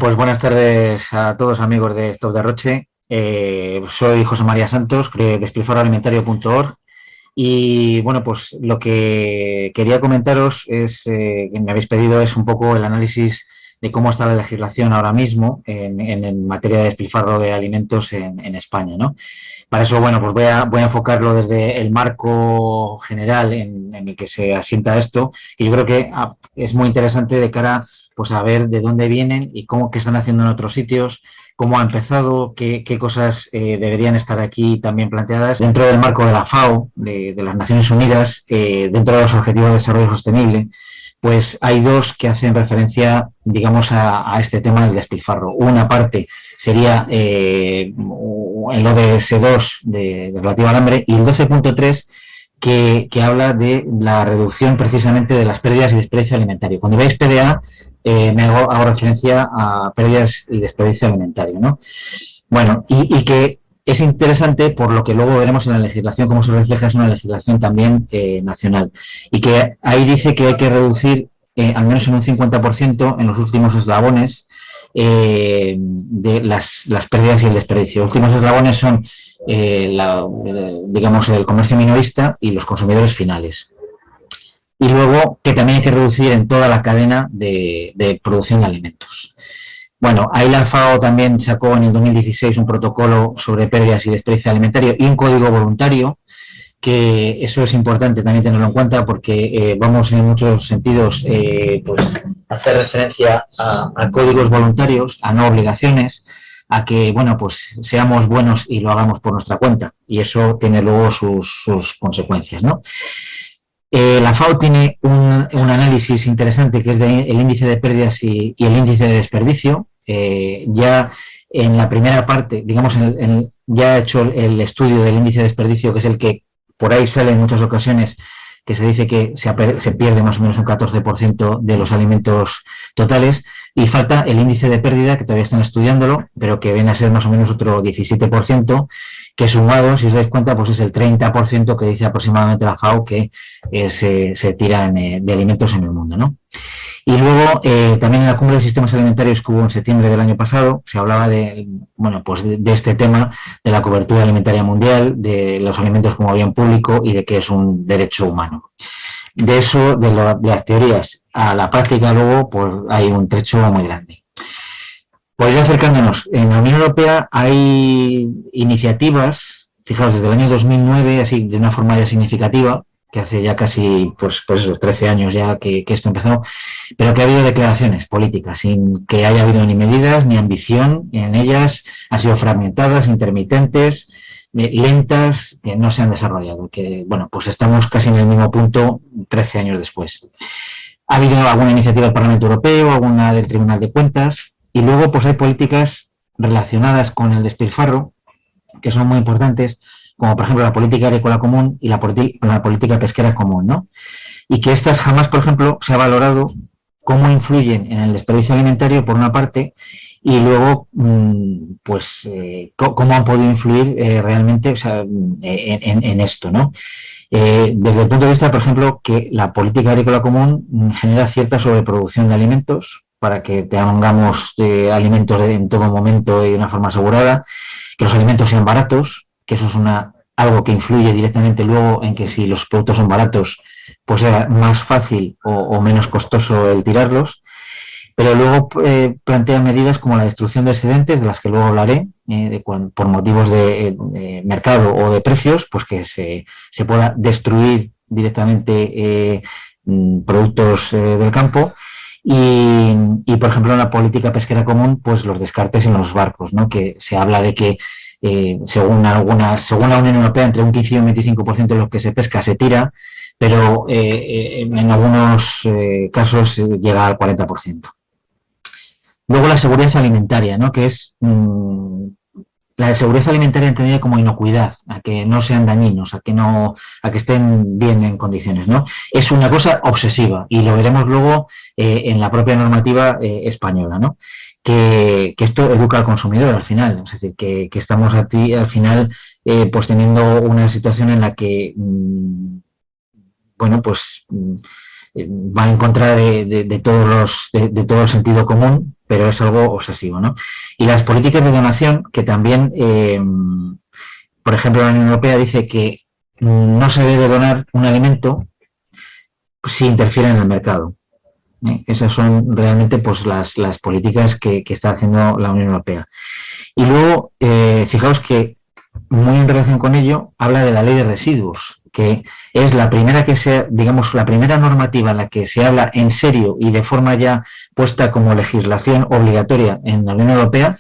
Pues buenas tardes a todos amigos de Stop Derroche. Soy José María Santos, de despilfarroalimentario.org y bueno, pues lo que quería comentaros es, que me habéis pedido, es un poco el análisis de cómo está la legislación ahora mismo en materia de despilfarro de alimentos en España, ¿no? Para eso, bueno, pues voy a enfocarlo desde el marco general en el que se asienta esto, que yo creo que es muy interesante de cara pues a ver de dónde vienen y qué están haciendo en otros sitios, cómo ha empezado, qué cosas deberían estar aquí también planteadas dentro del marco de la FAO, de las Naciones Unidas, dentro de los Objetivos de Desarrollo Sostenible. Pues hay dos que hacen referencia, digamos, a este tema del despilfarro. Una parte sería el ODS 2 de relativo al hambre y el 12.3 que habla de la reducción precisamente de las pérdidas y desperdicio alimentario. Cuando veis PDA, hago referencia a pérdidas y desperdicio alimentario, ¿no? Bueno, y que es interesante por lo que luego veremos en la legislación, cómo se refleja, es una legislación también nacional. Y que ahí dice que hay que reducir al menos en un 50% en los últimos eslabones de las pérdidas y el desperdicio. Los últimos eslabones son, digamos, el comercio minorista y los consumidores finales. Y luego que también hay que reducir en toda la cadena de producción de alimentos. Bueno, ahí la FAO también sacó en el 2016 un protocolo sobre pérdidas y desperdicio alimentario y un código voluntario, que eso es importante también tenerlo en cuenta porque vamos en muchos sentidos pues hacer referencia a códigos voluntarios, a no obligaciones, a que bueno pues seamos buenos y lo hagamos por nuestra cuenta, y eso tiene luego sus consecuencias, ¿no? La FAO tiene un análisis interesante que es el índice de pérdidas y el índice de desperdicio. Ya en la primera parte, digamos, ya ha hecho el estudio del índice de desperdicio, que es el que por ahí sale en muchas ocasiones, que se dice que se pierde más o menos un 14% de los alimentos totales, y falta el índice de pérdida, que todavía están estudiándolo, pero que viene a ser más o menos otro 17%, que sumado, si os dais cuenta, pues es el 30% que dice aproximadamente la FAO que se tiran de alimentos en el mundo, ¿no? Y luego, también en la cumbre de sistemas alimentarios que hubo en septiembre del año pasado, se hablaba bueno, pues de este tema, de la cobertura alimentaria mundial, de los alimentos como bien público y de que es un derecho humano. De eso, de las teorías a la práctica, luego, pues hay un trecho muy grande. Pues ya acercándonos, en la Unión Europea hay iniciativas, fijaos, desde el año 2009, así de una forma ya significativa, que hace ya casi, pues esos 13 años ya que esto empezó, pero que ha habido declaraciones políticas, sin que haya habido ni medidas ni ambición en ellas, han sido fragmentadas, intermitentes, lentas, que no se han desarrollado, que bueno, pues estamos casi en el mismo punto 13 años después. Ha habido alguna iniciativa del Parlamento Europeo, alguna del Tribunal de Cuentas, y luego pues hay políticas relacionadas con el despilfarro, que son muy importantes, como por ejemplo la política agrícola común y la política pesquera común, ¿no? Y que estas jamás, por ejemplo, se ha valorado cómo influyen en el desperdicio alimentario, por una parte, y luego, pues, cómo han podido influir realmente, o sea, en esto, ¿no? Desde el punto de vista, por ejemplo, que la política agrícola común genera cierta sobreproducción de alimentos para que tengamos alimentos en todo momento y de una forma asegurada, que los alimentos sean baratos, que eso es algo que influye directamente luego en que si los productos son baratos, pues sea más fácil o menos costoso el tirarlos. Pero luego plantea medidas como la destrucción de excedentes, de las que luego hablaré, por motivos de mercado o de precios, pues que se pueda destruir directamente productos del campo. Y, por ejemplo, en la política pesquera común, pues los descartes en los barcos, ¿no? Que se habla de que, según la Unión Europea, entre un 15 y un 25% de lo que se pesca se tira, pero en algunos casos llega al 40%. Luego la seguridad alimentaria, ¿no? Que es la seguridad alimentaria entendida como inocuidad, a que no sean dañinos, a que estén bien en condiciones, ¿no? Es una cosa obsesiva y lo veremos luego en la propia normativa española, ¿no? Que esto educa al consumidor al final, es decir, que estamos al final pues teniendo una situación en la que bueno, pues va en contra de todo el sentido común, pero es algo obsesivo, ¿no? Y las políticas de donación, que también, por ejemplo, la Unión Europea dice que no se debe donar un alimento si interfiere en el mercado. Esas son realmente pues las políticas que está haciendo la Unión Europea. Y luego, fijaos que muy en relación con ello, habla de la ley de residuos, que es la primera digamos, la primera normativa en la que se habla en serio y de forma ya puesta como legislación obligatoria en la Unión Europea,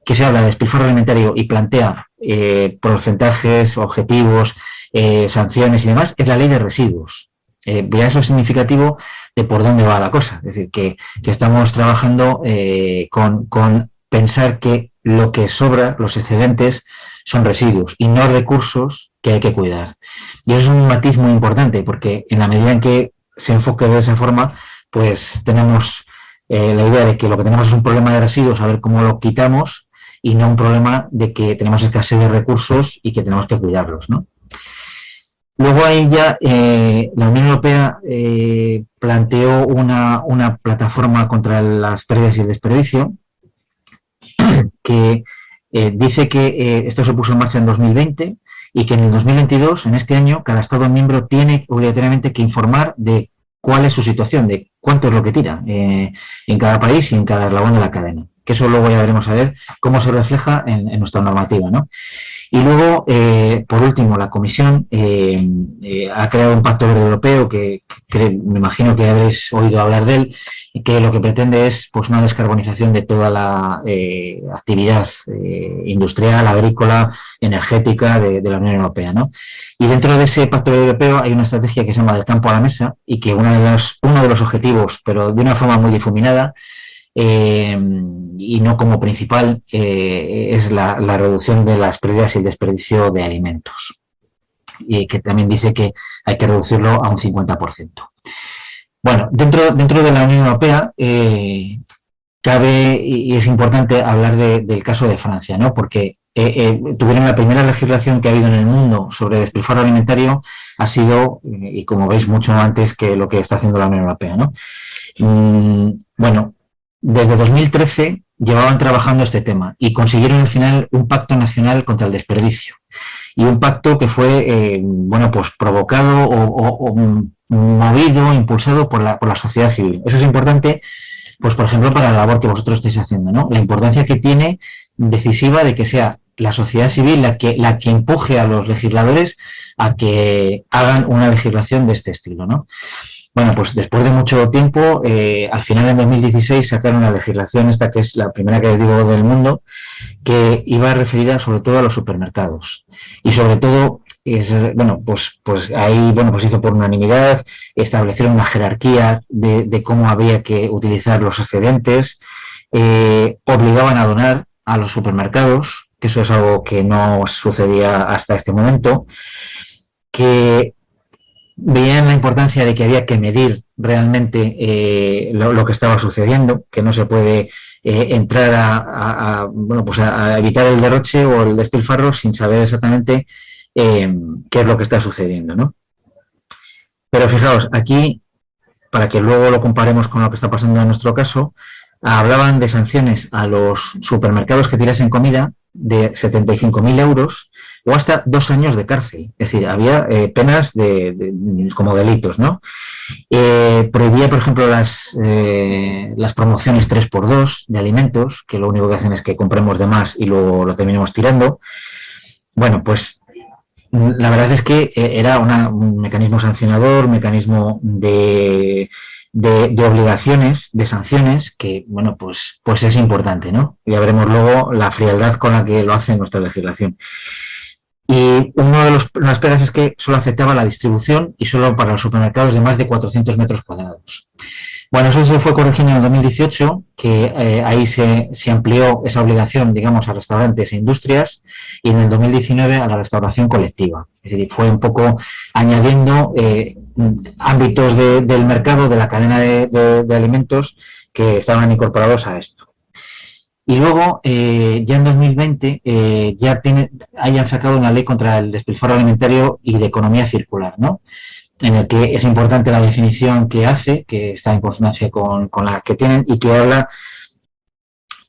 que se habla de despilfarro alimentario y plantea porcentajes, objetivos, sanciones y demás, es la ley de residuos. Ya eso es significativo de por dónde va la cosa. Es decir, que estamos trabajando con pensar que lo que sobra, los excedentes, son residuos y no recursos que hay que cuidar. Y eso es un matiz muy importante, porque en la medida en que se enfoque de esa forma, pues tenemos la idea de que lo que tenemos es un problema de residuos, a ver cómo lo quitamos, y no un problema de que tenemos escasez de recursos y que tenemos que cuidarlos, ¿no? Luego ahí ya la Unión Europea planteó una plataforma contra las pérdidas y el desperdicio que dice que esto se puso en marcha en 2020 y que en el 2022, en este año, cada Estado miembro tiene obligatoriamente que informar de cuál es su situación, de cuánto es lo que tira en cada país y en cada eslabón de la cadena. Que eso luego ya veremos a ver cómo se refleja en nuestra normativa, ¿no? Y luego, por último, la Comisión ha creado un pacto verde europeo que me imagino que habréis oído hablar de él, que lo que pretende es pues una descarbonización de toda la actividad industrial, agrícola, energética de la Unión Europea, ¿no? Y dentro de ese pacto verde europeo hay una estrategia que se llama del campo a la mesa y que uno de los objetivos, pero de una forma muy difuminada, y no como principal, es la reducción de las pérdidas y el desperdicio de alimentos, y que también dice que hay que reducirlo a un 50%. Bueno, dentro de la Unión Europea cabe y es importante hablar del caso de Francia, ¿no? Porque tuvieron la primera legislación que ha habido en el mundo sobre despilfarro alimentario, ha sido, y como veis, mucho antes que lo que está haciendo la Unión Europea, ¿no? Bueno, desde 2013 llevaban trabajando este tema y consiguieron al final un pacto nacional contra el desperdicio. Y un pacto que fue, bueno, pues provocado o movido, impulsado por la sociedad civil. Eso es importante, pues por ejemplo, para la labor que vosotros estáis haciendo, ¿no? La importancia que tiene decisiva de que sea la sociedad civil la que empuje a los legisladores a que hagan una legislación de este estilo, ¿no? Bueno, pues después de mucho tiempo, al final en 2016 sacaron la legislación esta, que es la primera que digo del mundo, que iba referida sobre todo a los supermercados. Y sobre todo, bueno, pues ahí, bueno, pues hizo por unanimidad, establecieron una jerarquía de cómo había que utilizar los excedentes, obligaban a donar a los supermercados, que eso es algo que no sucedía hasta este momento, que veían la importancia de que había que medir realmente lo que estaba sucediendo, que no se puede entrar bueno, pues a evitar el derroche o el despilfarro sin saber exactamente qué es lo que está sucediendo, ¿no? Pero fijaos, aquí, para que luego lo comparemos con lo que está pasando en nuestro caso, hablaban de sanciones a los supermercados que tirasen comida de 75.000 euros o hasta 2 años de cárcel. Es decir, había penas como delitos, ¿no? Prohibía, por ejemplo, las promociones 3x2 de alimentos, que lo único que hacen es que compremos de más y luego lo terminemos tirando. Bueno, pues la verdad es que era un mecanismo sancionador, un mecanismo de obligaciones, de sanciones, que, bueno, pues es importante, ¿no? Ya veremos luego la frialdad con la que lo hace nuestra legislación. Y una de las pegas es que solo afectaba la distribución y solo para los supermercados de más de 400 metros cuadrados. Bueno, eso se fue corrigiendo en el 2018, que ahí se amplió esa obligación, digamos, a restaurantes e industrias, y en el 2019 a la restauración colectiva. Es decir, fue un poco añadiendo ámbitos del mercado, de la cadena de alimentos que estaban incorporados a esto. Y luego, ya en 2020, hayan sacado una ley contra el despilfarro alimentario y de economía circular, ¿no? En el que es importante la definición que hace, que está en consonancia con la que tienen y que habla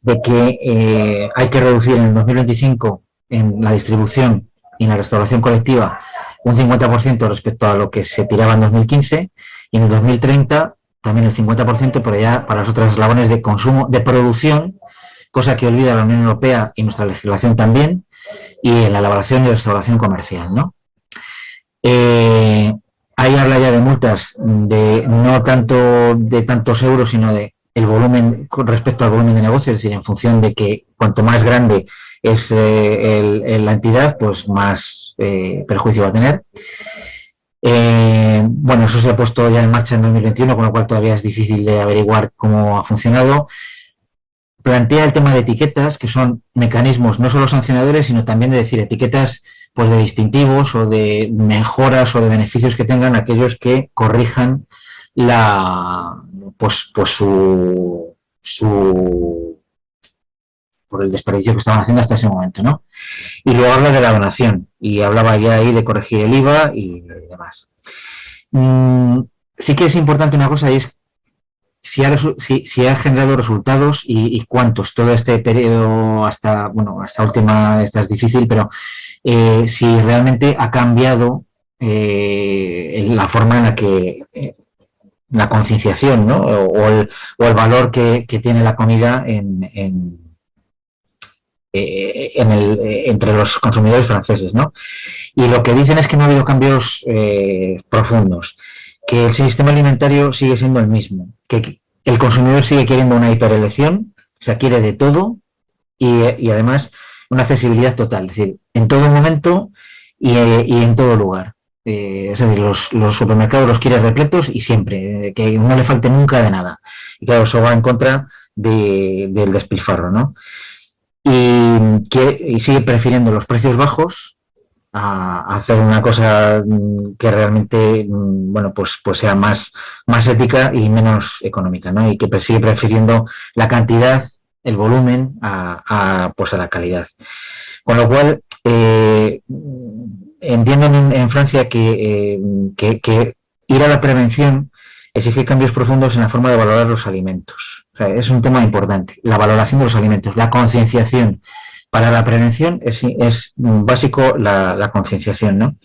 de que hay que reducir en el 2025 en la distribución y en la restauración colectiva un 50% respecto a lo que se tiraba en 2015, y en el 2030 también el 50%, pero ya para las otras eslabones de consumo, de producción, cosa que olvida la Unión Europea y nuestra legislación también, y en la elaboración y restauración comercial, ¿no? Ahí habla ya de multas de no tanto de tantos euros, sino de el volumen con respecto al volumen de negocio, es decir, en función de que cuanto más grande es la entidad, pues más perjuicio va a tener. Bueno, eso se ha puesto ya en marcha en 2021, con lo cual todavía es difícil de averiguar cómo ha funcionado. Plantea el tema de etiquetas, que son mecanismos no solo sancionadores, sino también de decir etiquetas pues de distintivos o de mejoras o de beneficios que tengan aquellos que corrijan la pues su por el desperdicio que estaban haciendo hasta ese momento, ¿no? Y luego habla de la donación, y hablaba ya ahí de corregir el IVA y demás. Sí que es importante una cosa, y es si ha generado resultados y cuántos. Todo este periodo hasta última, esta es difícil, pero si realmente ha cambiado la forma en la que la concienciación, ¿no? o el valor que tiene la comida entre los consumidores franceses, ¿no? Y lo que dicen es que no ha habido cambios profundos, que el sistema alimentario sigue siendo el mismo, que el consumidor sigue queriendo una hiperelección, o sea, quiere de todo y además una accesibilidad total, es decir, en todo momento y en todo lugar. Es decir, los supermercados los quiere repletos y siempre, que no le falte nunca de nada. Y claro, eso va en contra del despilfarro, ¿no? Y sigue prefiriendo los precios bajos a hacer una cosa que realmente bueno pues sea más ética y menos económica, ¿no? Y que sigue prefiriendo la cantidad, el volumen a la calidad. Con lo cual entienden en Francia que ir a la prevención exige cambios profundos en la forma de valorar los alimentos. O sea, es un tema importante, la valoración de los alimentos, la concienciación. Para la prevención es básico la concienciación, ¿no?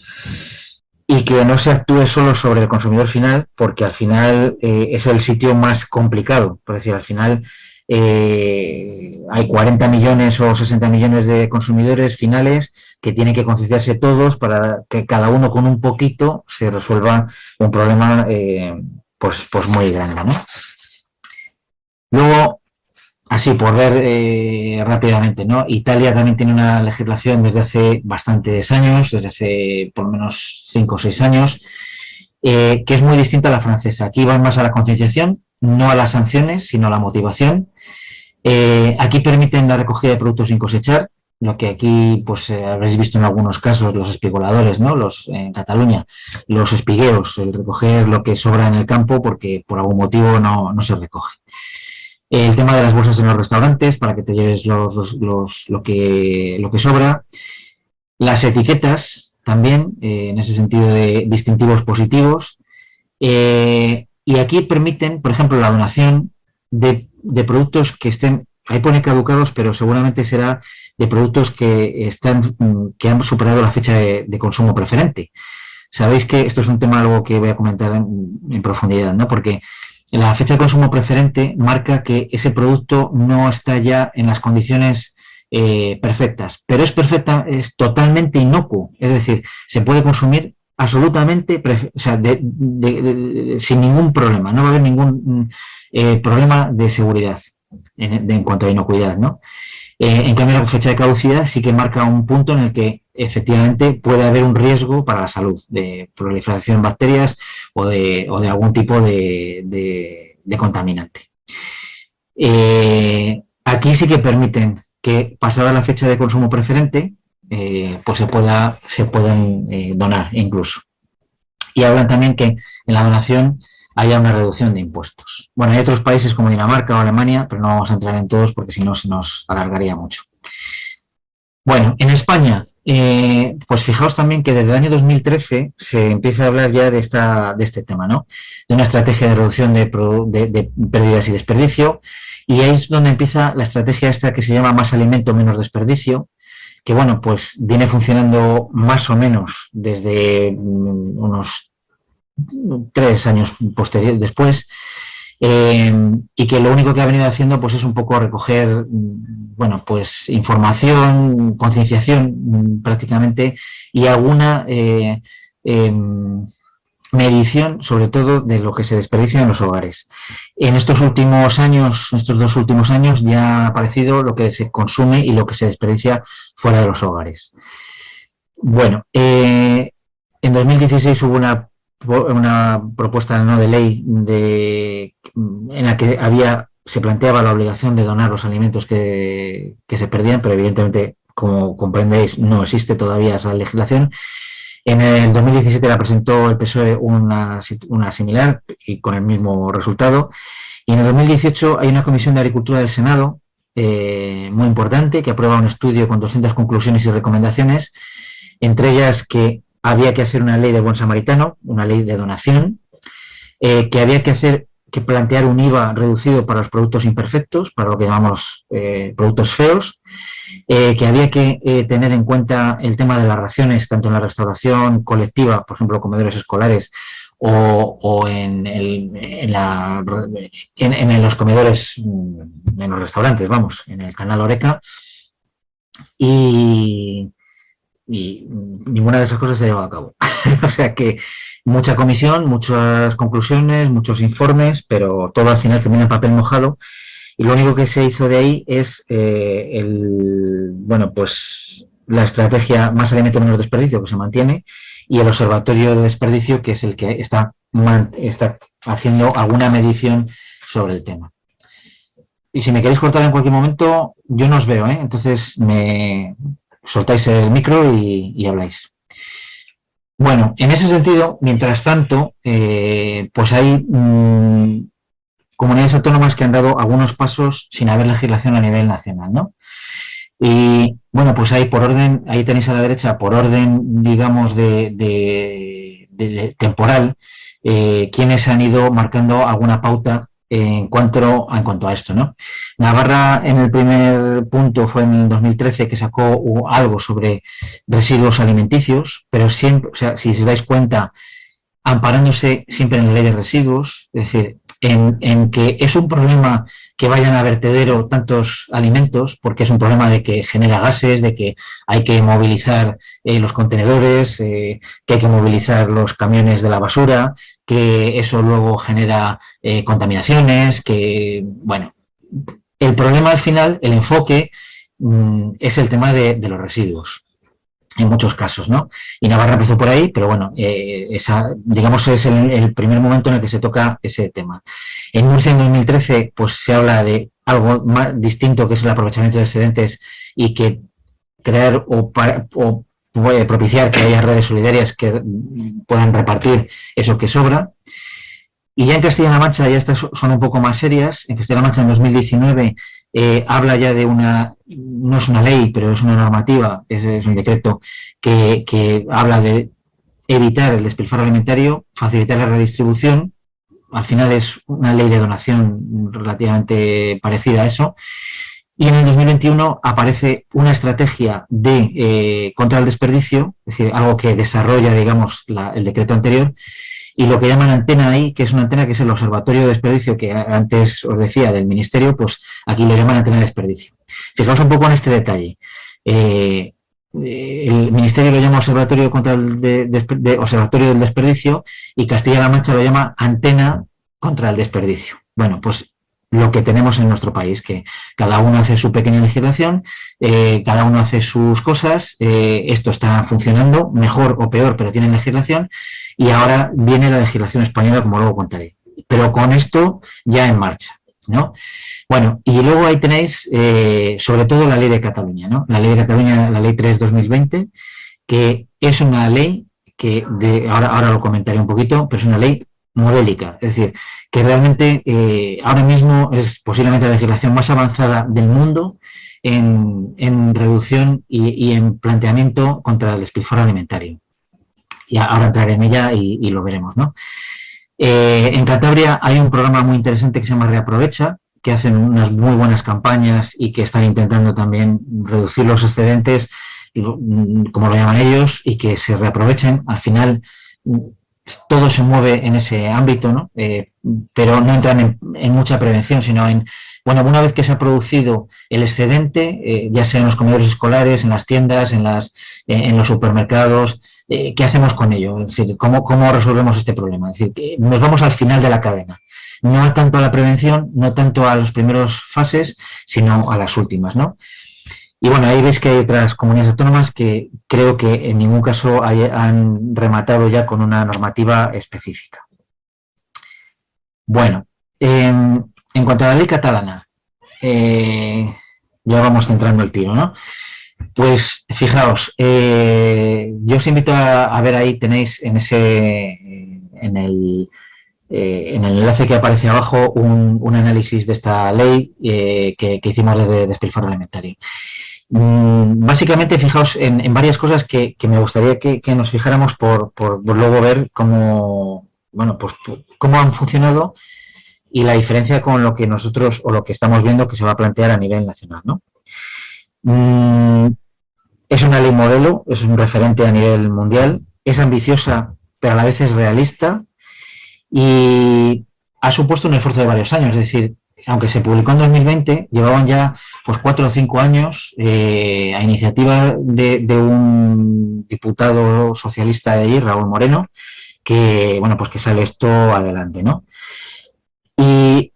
Y que no se actúe solo sobre el consumidor final, porque al final es el sitio más complicado. Por decir, al final hay 40 millones o 60 millones de consumidores finales que tienen que concienciarse todos para que cada uno con un poquito se resuelva un problema pues muy grande, ¿no? Luego, así por ver rápidamente, ¿no? Italia también tiene una legislación desde hace bastantes años, desde hace por lo menos 5 o 6 años, que es muy distinta a la francesa. Aquí van más a la concienciación, no a las sanciones, sino a la motivación. Aquí permiten la recogida de productos sin cosechar, lo que aquí pues habréis visto en algunos casos, los espigoladores, ¿no? En Cataluña, los espigueos, el recoger lo que sobra en el campo porque por algún motivo no se recoge. El tema de las bolsas en los restaurantes para que te lleves lo que sobra. Las etiquetas también, en ese sentido de distintivos positivos. Y aquí permiten, por ejemplo, la donación de productos que estén, ahí pone caducados, pero seguramente será de productos que han superado la fecha de consumo preferente. Sabéis que esto es un tema algo que voy a comentar en profundidad, ¿no? Porque la fecha de consumo preferente marca que ese producto no está ya en las condiciones perfectas, pero es totalmente inocuo, es decir, se puede consumir absolutamente, o sea, sin ningún problema, no va a haber ningún problema de seguridad en cuanto a inocuidad, ¿no? En cambio, la fecha de caducidad sí que marca un punto en el que efectivamente puede haber un riesgo para la salud de proliferación de bacterias o de algún tipo de contaminante. Aquí sí que permiten que, pasada la fecha de consumo preferente, pues se puedan donar incluso. Y hablan también que en la donación haya una reducción de impuestos. Bueno, hay otros países como Dinamarca o Alemania, pero no vamos a entrar en todos porque si no se nos alargaría mucho. Bueno, en España, pues fijaos también que desde el año 2013 se empieza a hablar ya de este tema, ¿no? De una estrategia de reducción de pérdidas y desperdicio, Y ahí es donde empieza la estrategia esta que se llama más alimento, menos desperdicio, que bueno, pues viene funcionando más o menos desde unos 3 años después, y que lo único que ha venido haciendo pues es un poco recoger, bueno, pues información, concienciación prácticamente, y alguna medición, sobre todo, de lo que se desperdicia en los hogares. En estos últimos años, estos 2 últimos años, ya ha aparecido lo que se consume y lo que se desperdicia fuera de los hogares. Bueno, en 2016 hubo una propuesta no de ley en la que se planteaba la obligación de donar los alimentos que se perdían, pero evidentemente, como comprendéis, no existe todavía esa legislación. En el 2017 la presentó el PSOE una similar y con el mismo resultado. Y en el 2018 hay una comisión de Agricultura del Senado muy importante que aprueba un estudio con 200 conclusiones y recomendaciones, entre ellas que había que hacer una ley de buen samaritano, una ley de donación, que había que plantear un IVA reducido para los productos imperfectos, para lo que llamamos productos feos, que había que tener en cuenta el tema de las raciones, tanto en la restauración colectiva, por ejemplo, comedores escolares, o en los comedores, en los restaurantes, vamos, en el canal Horeca, y ninguna de esas cosas se ha llevado a cabo. O sea que mucha comisión, muchas conclusiones, muchos informes, pero todo al final termina en papel mojado. Y lo único que se hizo de ahí es pues la estrategia más alimento menos desperdicio, que se mantiene, y el observatorio de desperdicio, que es el que está haciendo alguna medición sobre el tema. Y si me queréis cortar en cualquier momento, yo no os veo, entonces me soltáis el micro y habláis. Bueno, en ese sentido, mientras tanto, pues hay comunidades autónomas que han dado algunos pasos sin haber legislación a nivel nacional, ¿no? Y bueno, pues ahí ahí tenéis a la derecha, por orden, digamos, de temporal, quienes han ido marcando alguna pauta en cuanto a esto, ¿no? Navarra, en el primer punto, fue en el 2013 que sacó algo sobre residuos alimenticios, pero siempre, o sea, si os dais cuenta, amparándose siempre en la ley de residuos, es decir, en que es un problema que vayan a vertedero tantos alimentos, porque es un problema de que genera gases, de que hay que movilizar los contenedores, que hay que movilizar los camiones de la basura, que eso luego genera contaminaciones, que, bueno, el problema al final, el enfoque, es el tema de los residuos. En muchos casos, ¿no? Y Navarra empezó por ahí, pero bueno, digamos es el primer momento en el que se toca ese tema. En Murcia, en 2013, pues se habla de algo más distinto, que es el aprovechamiento de excedentes, y que crear o propiciar que haya redes solidarias que puedan repartir eso que sobra. Y ya en Castilla-La Mancha, ya estas son un poco más serias. En Castilla-La Mancha, en 2019, habla ya de no es una ley, pero es una normativa, es un decreto que habla de evitar el despilfarro alimentario, facilitar la redistribución. Al final es una ley de donación relativamente parecida a eso. Y en el 2021 aparece una estrategia contra el desperdicio, es decir, algo que desarrolla, digamos, el decreto anterior, y lo que llaman antena ahí, que es una antena que es el Observatorio de Desperdicio, que antes os decía del Ministerio, pues aquí lo llaman antena de desperdicio. Fijaos un poco en este detalle. El Ministerio lo llama Observatorio Observatorio del Desperdicio, y Castilla-La Mancha lo llama Antena contra el Desperdicio. Bueno, pues lo que tenemos en nuestro país, que cada uno hace su pequeña legislación, cada uno hace sus cosas, esto está funcionando, mejor o peor, pero tienen legislación, y ahora viene la legislación española, como luego contaré, pero con esto ya en marcha, ¿no? Bueno, y luego ahí tenéis, sobre todo, la ley de Cataluña, ¿no? La ley de Cataluña, la ley 3/2020, que es una ley que, ahora lo comentaré un poquito, pero es una ley modélica, es decir, que realmente ahora mismo es posiblemente la legislación más avanzada del mundo en reducción y en planteamiento contra el despilfarro alimentario. Y ahora entraré en ella y lo veremos, ¿no? En Cantabria hay un programa muy interesante que se llama Reaprovecha, que hacen unas muy buenas campañas y que están intentando también reducir los excedentes, como lo llaman ellos, y que se reaprovechen. Al final, todo se mueve en ese ámbito, ¿no? Pero no entran en mucha prevención, sino en, bueno, una vez que se ha producido el excedente, ya sea en los comedores escolares, en las tiendas, en los supermercados, ¿qué hacemos con ello? Es decir, ¿cómo resolvemos este problema? Es decir, que nos vamos al final de la cadena. No tanto a la prevención, no tanto a las primeras fases, sino a las últimas, ¿no? Y bueno, ahí veis que hay otras comunidades autónomas que creo que en ningún caso han rematado ya con una normativa específica. Bueno, en cuanto a la ley catalana, ya vamos centrando el tiro, ¿no? Pues fijaos, yo os invito a ver ahí, tenéis en el enlace que aparece abajo un análisis de esta ley que hicimos de despilfarro alimentario. Básicamente, fijaos en varias cosas que me gustaría que nos fijáramos por luego ver cómo, bueno, pues, cómo han funcionado y la diferencia con lo que nosotros o lo que estamos viendo que se va a plantear a nivel nacional, ¿no? Es una ley modelo, es un referente a nivel mundial, es ambiciosa, pero a la vez es realista y ha supuesto un esfuerzo de varios años, es decir, aunque se publicó en 2020, llevaban ya pues 4 o 5 años a iniciativa de un diputado socialista de allí, Raúl Moreno, que bueno, pues que sale esto adelante, ¿no? Y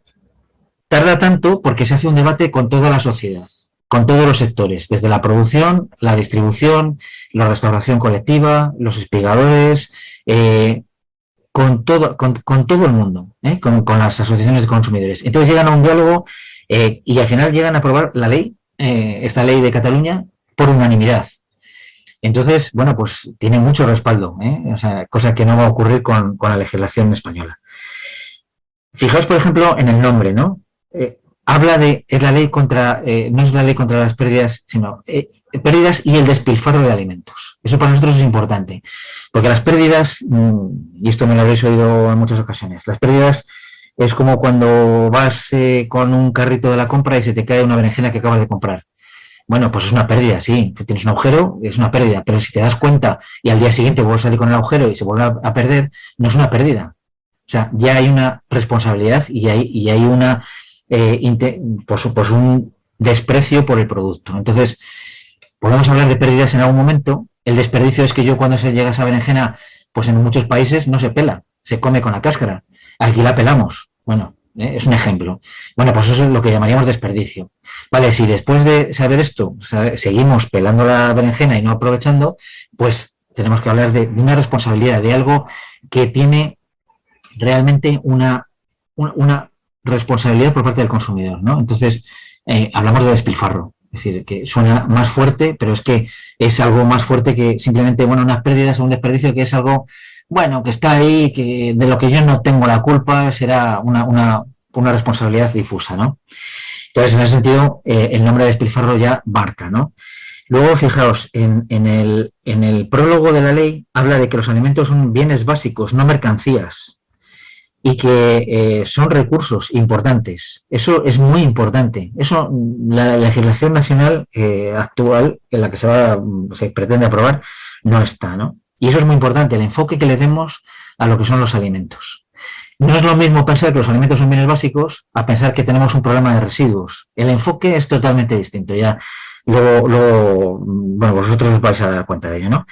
tarda tanto porque se hace un debate con toda la sociedad, con todos los sectores, desde la producción, la distribución, la restauración colectiva, los espigadores, con todo el mundo, con las asociaciones de consumidores. Entonces llegan a un diálogo y al final llegan a aprobar la ley, esta ley de Cataluña, por unanimidad. Entonces, bueno, pues tiene mucho respaldo, o sea, cosa que no va a ocurrir con la legislación española. Fijaos, por ejemplo, en el nombre, ¿no? Habla de, es la ley contra, no es la ley contra las pérdidas, sino pérdidas y el despilfarro de alimentos. Eso para nosotros es importante, porque las pérdidas, y esto me lo habréis oído en muchas ocasiones, las pérdidas es como cuando vas con un carrito de la compra y se te cae una berenjena que acabas de comprar. Bueno, pues es una pérdida, sí, tienes un agujero, es una pérdida, pero si te das cuenta y al día siguiente vuelves a salir con el agujero y se vuelve a perder, no es una pérdida. O sea, ya hay una responsabilidad y hay una, pues un desprecio por el producto. Entonces, podemos hablar de pérdidas en algún momento. El desperdicio es que yo cuando se llega a esa berenjena, pues en muchos países no se pela, se come con la cáscara. Aquí la pelamos. Bueno, es un ejemplo. Bueno, pues eso es lo que llamaríamos desperdicio. Vale, si después de saber esto seguimos pelando la berenjena y no aprovechando, pues tenemos que hablar de una responsabilidad, de algo que tiene realmente una responsabilidad por parte del consumidor, ¿no? Entonces, hablamos de despilfarro. Es decir, que suena más fuerte, pero es que es algo más fuerte que simplemente, bueno, unas pérdidas o un desperdicio que es algo, bueno, que está ahí, que de lo que yo no tengo la culpa, será una responsabilidad difusa, ¿no? Entonces, en ese sentido, el nombre de despilfarro ya marca, ¿no? Luego, fijaos, en el prólogo de la ley habla de que los alimentos son bienes básicos, no mercancías, y que son recursos importantes. Eso es muy importante. Eso, la legislación nacional actual, en la que se pretende aprobar, no está, ¿no? Y eso es muy importante, el enfoque que le demos a lo que son los alimentos. No es lo mismo pensar que los alimentos son bienes básicos a pensar que tenemos un problema de residuos. El enfoque es totalmente distinto. Ya luego bueno, vosotros os vais a dar cuenta de ello, ¿no?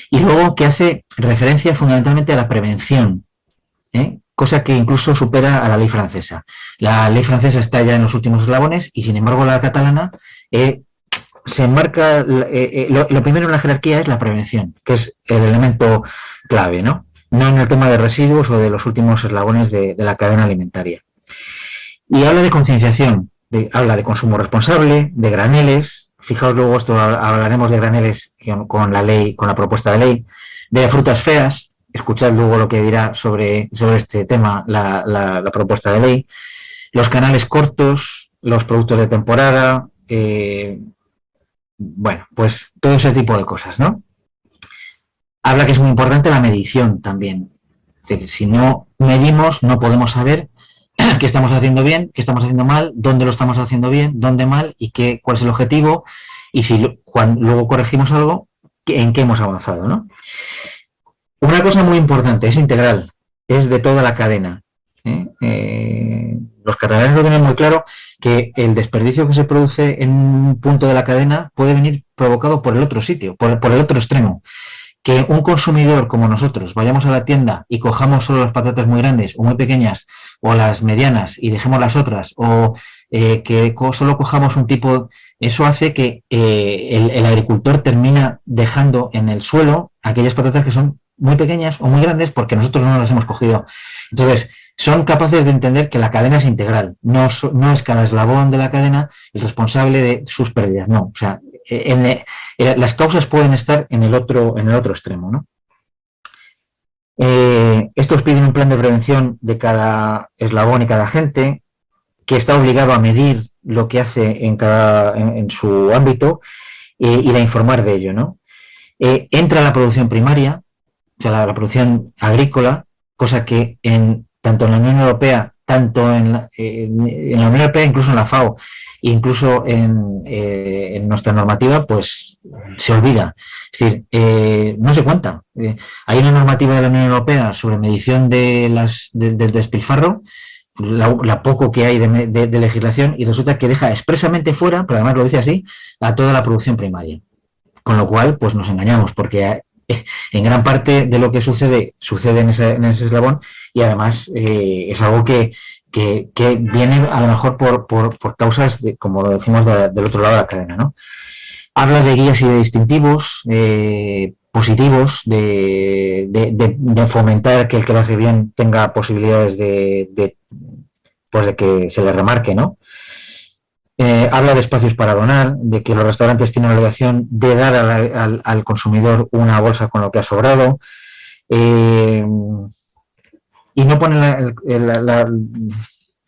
Y luego que hace referencia fundamentalmente a la prevención, cosa que incluso supera a la ley francesa. La ley francesa está ya en los últimos eslabones y, sin embargo, la catalana se enmarca, lo primero en la jerarquía es la prevención, que es el elemento clave, ¿no? No en el tema de residuos o de los últimos eslabones de la cadena alimentaria. Y habla de concienciación, habla de consumo responsable, de graneles, fijaos luego esto, hablaremos de graneles con la ley, con la propuesta de ley, de frutas feas. Escuchad luego lo que dirá sobre este tema la propuesta de ley. Los canales cortos, los productos de temporada, bueno, pues todo ese tipo de cosas, ¿no? Habla que es muy importante la medición también. Es decir, si no medimos, no podemos saber qué estamos haciendo bien, qué estamos haciendo mal, dónde lo estamos haciendo bien, dónde mal y cuál es el objetivo, y si cuando luego corregimos algo, en qué hemos avanzado, ¿no? Una cosa muy importante, es integral, es de toda la cadena. Los catalanes lo tienen muy claro, que el desperdicio que se produce en un punto de la cadena puede venir provocado por el otro sitio, por el otro extremo. Que un consumidor como nosotros vayamos a la tienda y cojamos solo las patatas muy grandes o muy pequeñas, o las medianas y dejemos las otras, o que solo cojamos un tipo, eso hace que el agricultor termina dejando en el suelo aquellas patatas que son muy pequeñas o muy grandes porque nosotros no las hemos cogido. Entonces, son capaces de entender que la cadena es integral, no es cada eslabón de la cadena el responsable de sus pérdidas, no. O sea, las causas pueden estar en el otro extremo, ¿no? Estos piden un plan de prevención de cada eslabón y cada agente, que está obligado a medir lo que hace en su ámbito y de informar de ello, ¿no? Entra la producción primaria, o sea, la producción agrícola, cosa que tanto en la Unión Europea, tanto en la Unión Europea, incluso en la FAO, incluso en nuestra normativa, pues se olvida. Es decir, no se cuenta. Hay una normativa de la Unión Europea sobre medición del despilfarro, la poco que hay de legislación, y resulta que deja expresamente fuera, pero además lo dice así, a toda la producción primaria. Con lo cual, pues nos engañamos, porque en gran parte de lo que sucede en ese eslabón, y además es algo que viene a lo mejor por causas, como decimos, del otro lado de la cadena, ¿no? Habla de guías y de distintivos positivos, de fomentar que el que lo hace bien tenga posibilidades de que se le remarque, ¿no? Habla de espacios para donar, de que los restaurantes tienen la obligación de dar al consumidor una bolsa con lo que ha sobrado, y no pone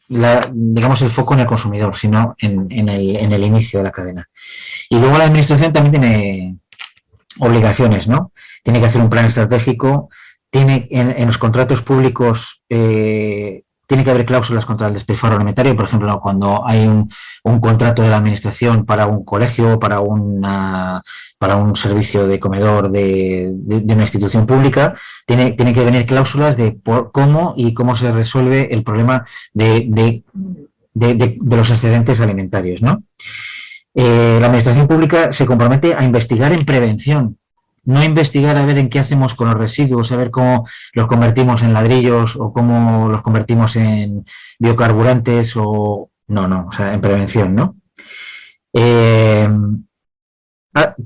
digamos, el foco en el consumidor, sino en el inicio de la cadena. Y luego la administración también tiene obligaciones, ¿no? Tiene que hacer un plan estratégico, tiene en los contratos públicos tiene que haber cláusulas contra el despilfarro alimentario, por ejemplo, cuando hay un contrato de la administración para un colegio, para un servicio de comedor de una institución pública, tiene que venir cláusulas de cómo se resuelve el problema de los excedentes alimentarios, ¿no? La administración pública se compromete a investigar en prevención, no investigar a ver en qué hacemos con los residuos, a ver cómo los convertimos en ladrillos o cómo los convertimos en biocarburantes o sea, en prevención, ¿no?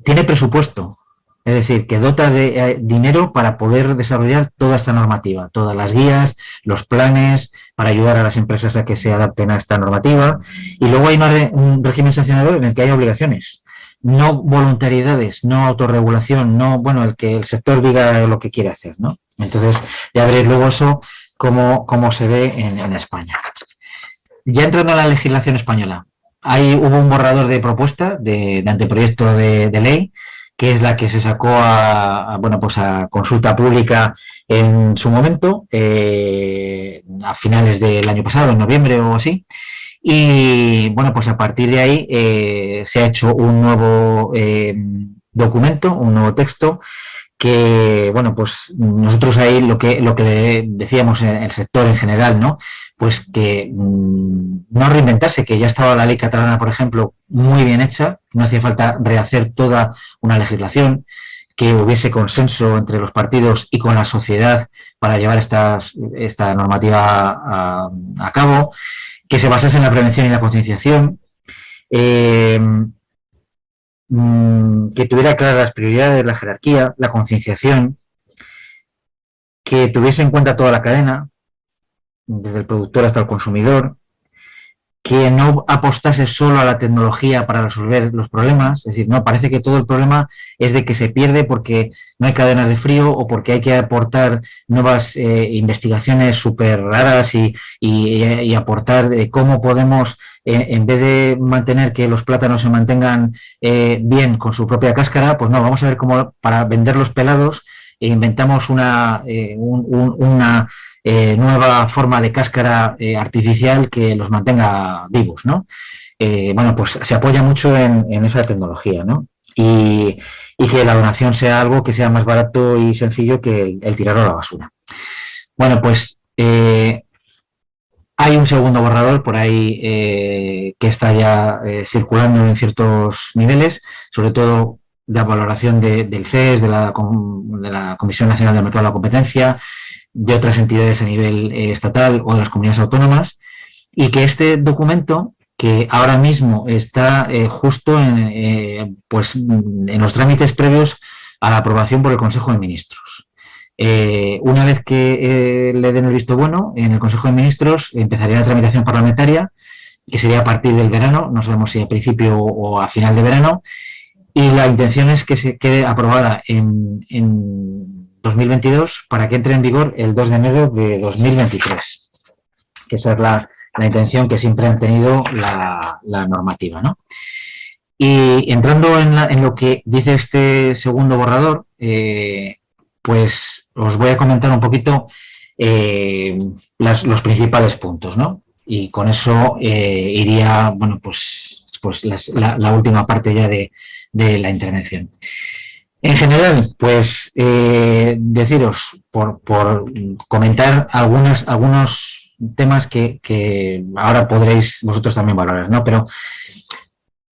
Tiene presupuesto, es decir, que dota de dinero para poder desarrollar toda esta normativa, todas las guías, los planes, para ayudar a las empresas a que se adapten a esta normativa. Y luego hay un régimen sancionador en el que hay obligaciones, no voluntariedades, no autorregulación, el que el sector diga lo que quiere hacer, ¿no? Entonces, ya veréis luego eso cómo se ve en España. Ya entrando en la legislación española, hubo un borrador de propuesta de anteproyecto de ley, que es la que se sacó a consulta pública en su momento, a finales del año pasado, en noviembre o así. Y pues a partir de ahí se ha hecho un nuevo documento, un nuevo texto, que pues nosotros ahí lo que decíamos en el sector en general, ¿no? Pues que no reinventarse, que ya estaba la ley catalana, por ejemplo, muy bien hecha, no hacía falta rehacer toda una legislación, que hubiese consenso entre los partidos y con la sociedad para llevar esta normativa a cabo, que se basase en la prevención y la concienciación, que tuviera claras las prioridades, la jerarquía, la concienciación, que tuviese en cuenta toda la cadena, desde el productor hasta el consumidor, que no apostase solo a la tecnología para resolver los problemas. Es decir, no, parece que todo el problema es de que se pierde porque no hay cadenas de frío o porque hay que aportar nuevas investigaciones súper raras y aportar cómo podemos, en vez de mantener que los plátanos se mantengan bien con su propia cáscara, pues no, vamos a ver cómo para venderlos pelados inventamos una nueva forma de cáscara artificial que los mantenga vivos, ¿no? Bueno, pues se apoya mucho en esa tecnología, ¿no? Y que la donación sea algo que sea más barato y sencillo que el tirarlo a la basura. Bueno, pues hay un segundo borrador por ahí que está ya circulando en ciertos niveles, sobre todo de valoración del CES, de la Comisión Nacional del Mercado de la Competencia, de otras entidades a nivel estatal o de las comunidades autónomas, y que este documento, que ahora mismo está justo pues, en los trámites previos a la aprobación por el Consejo de Ministros. Una vez que le den el visto bueno, en el Consejo de Ministros empezaría la tramitación parlamentaria, que sería a partir del verano, no sabemos si a principio o a final de verano, y la intención es que se quede aprobada en 2022 para que entre en vigor el 2 de enero de 2023, que esa es la intención que siempre han tenido la normativa, ¿no? Y entrando en lo que dice este segundo borrador, pues os voy a comentar un poquito los principales puntos, ¿no? Y con eso iría, bueno, pues la última parte ya de la intervención. En general, pues deciros, por comentar algunos temas que ahora podréis vosotros también valorar, ¿no? Pero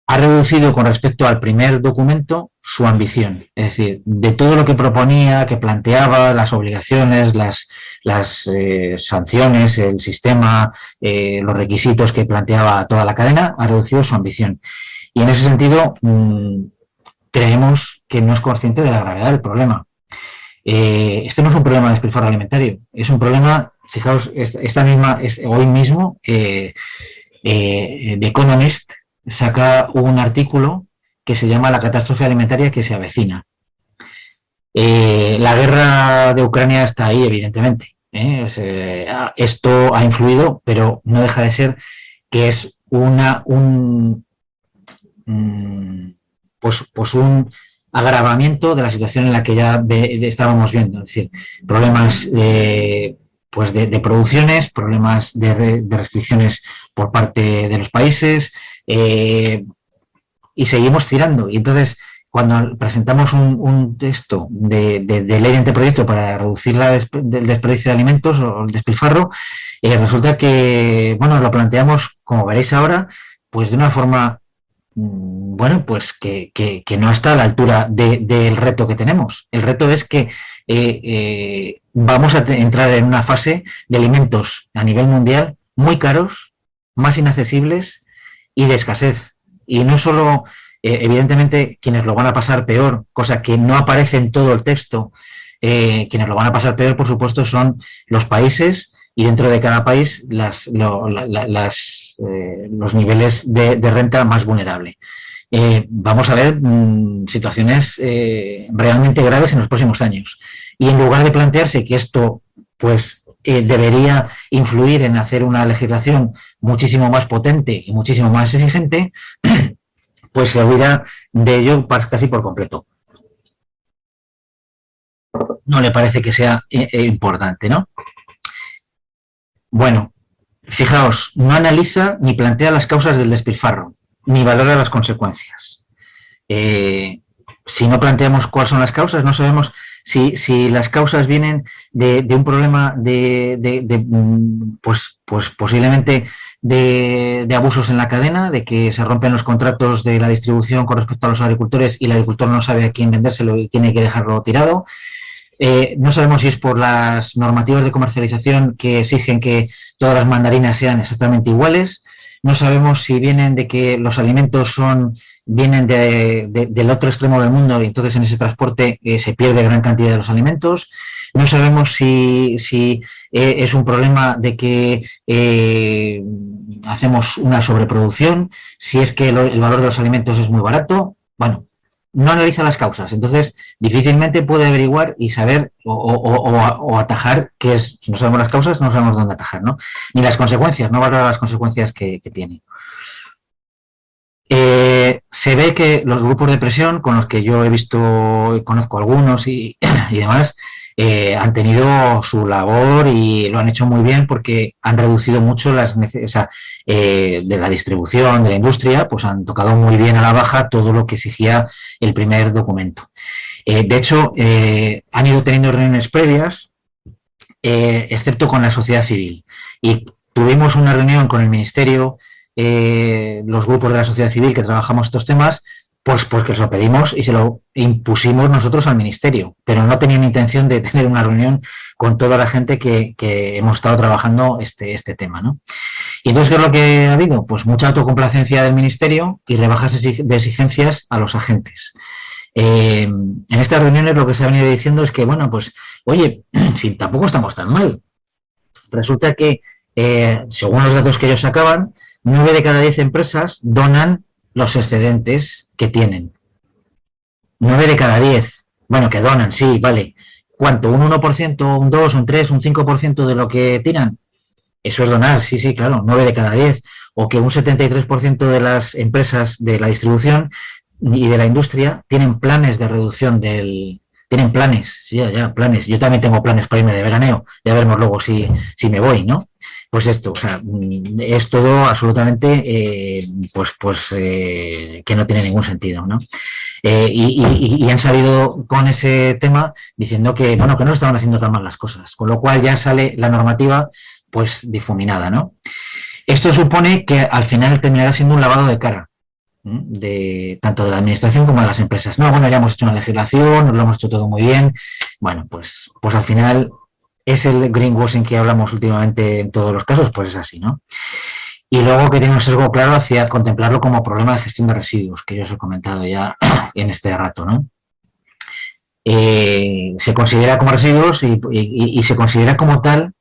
ha reducido con respecto al primer documento su ambición, es decir, de todo lo que proponía, que planteaba, las obligaciones, las sanciones, el sistema, los requisitos que planteaba toda la cadena, ha reducido su ambición. Y en ese sentido, creemos que no es consciente de la gravedad del problema. Este no es un problema de despilfarro alimentario, es un problema, fijaos, hoy mismo, The Economist saca un artículo que se llama La catástrofe alimentaria que se avecina. La guerra de Ucrania está ahí, evidentemente. Esto ha influido, pero no deja de ser que es un agravamiento de la situación en la que ya estábamos viendo. Es decir, problemas de producciones, problemas de restricciones por parte de los países, y seguimos tirando. Y entonces, cuando presentamos un texto de ley de anteproyecto para reducir el desperdicio de alimentos o el despilfarro, resulta que, bueno, lo planteamos, como veréis ahora, pues de una forma, bueno, pues que no está a la altura del reto que tenemos. El reto es que vamos a entrar en una fase de alimentos a nivel mundial muy caros, más inaccesibles y de escasez. Y no solo, evidentemente, quienes lo van a pasar peor, cosa que no aparece en todo el texto, quienes lo van a pasar peor, por supuesto, son los países y dentro de cada país los niveles de renta más vulnerable. Vamos a ver situaciones realmente graves en los próximos años. Y en lugar de plantearse que esto, pues, debería influir en hacer una legislación muchísimo más potente y muchísimo más exigente, pues se olvida de ello casi por completo. No le parece que sea importante, ¿no? Bueno, fijaos, no analiza ni plantea las causas del despilfarro, ni valora las consecuencias. Si no planteamos cuáles son las causas, no sabemos si las causas vienen de un problema pues posiblemente de abusos en la cadena, de que se rompen los contratos de la distribución con respecto a los agricultores y el agricultor no sabe a quién vendérselo y tiene que dejarlo tirado. No sabemos si es por las normativas de comercialización que exigen que todas las mandarinas sean exactamente iguales. No sabemos si vienen de que los alimentos vienen del otro extremo del mundo y entonces en ese transporte se pierde gran cantidad de los alimentos. No sabemos si es un problema de que hacemos una sobreproducción, si es que el valor de los alimentos es muy barato. Bueno, no analiza las causas, entonces difícilmente puede averiguar y saber o atajar qué es. Si no sabemos las causas, no sabemos dónde atajar, ¿no? Ni las consecuencias, no valora las consecuencias que tiene. Se ve que los grupos de presión, con los que yo he visto, conozco algunos y demás, han tenido su labor y lo han hecho muy bien porque han reducido mucho de la distribución, de la industria, pues han tocado muy bien a la baja todo lo que exigía el primer documento. De hecho, han ido teniendo reuniones previas, excepto con la sociedad civil. Y tuvimos una reunión con el Ministerio, los grupos de la sociedad civil que trabajamos estos temas, pues porque se lo pedimos y se lo impusimos nosotros al Ministerio, pero no tenían intención de tener una reunión con toda la gente que hemos estado trabajando este tema, ¿no? Y entonces, ¿qué es lo que ha habido? Pues mucha autocomplacencia del Ministerio y rebajas de exigencias a los agentes. En estas reuniones lo que se ha venido diciendo es que, bueno, pues, oye, si tampoco estamos tan mal. Resulta que, según los datos que ellos sacaban, 9 de cada 10 empresas donan los excedentes que tienen. 9 de cada 10. Bueno, que donan, sí, vale. ¿Cuánto? ¿Un 1%, un 2, un 3, un 5% de lo que tiran? Eso es donar, sí, sí, claro, 9 de cada 10. O que un 73% de las empresas de la distribución y de la industria tienen planes de reducción Tienen planes, sí, ya, planes. Yo también tengo planes para irme de veraneo. Ya veremos luego si me voy, ¿no? Pues esto, o sea, es todo absolutamente, que no tiene ningún sentido, ¿no? Y han salido con ese tema diciendo que, bueno, que no estaban haciendo tan mal las cosas, con lo cual ya sale la normativa, pues, difuminada, ¿no? Esto supone que al final terminará siendo un lavado de cara, tanto de la administración como de las empresas. No, bueno, ya hemos hecho una legislación, nos lo hemos hecho todo muy bien. Bueno, pues al final es el greenwashing que hablamos últimamente en todos los casos, pues es así, ¿no? Y luego que tiene un sesgo claro hacia contemplarlo como problema de gestión de residuos, que yo os he comentado ya en este rato, ¿no? Se considera como residuos y se considera como tal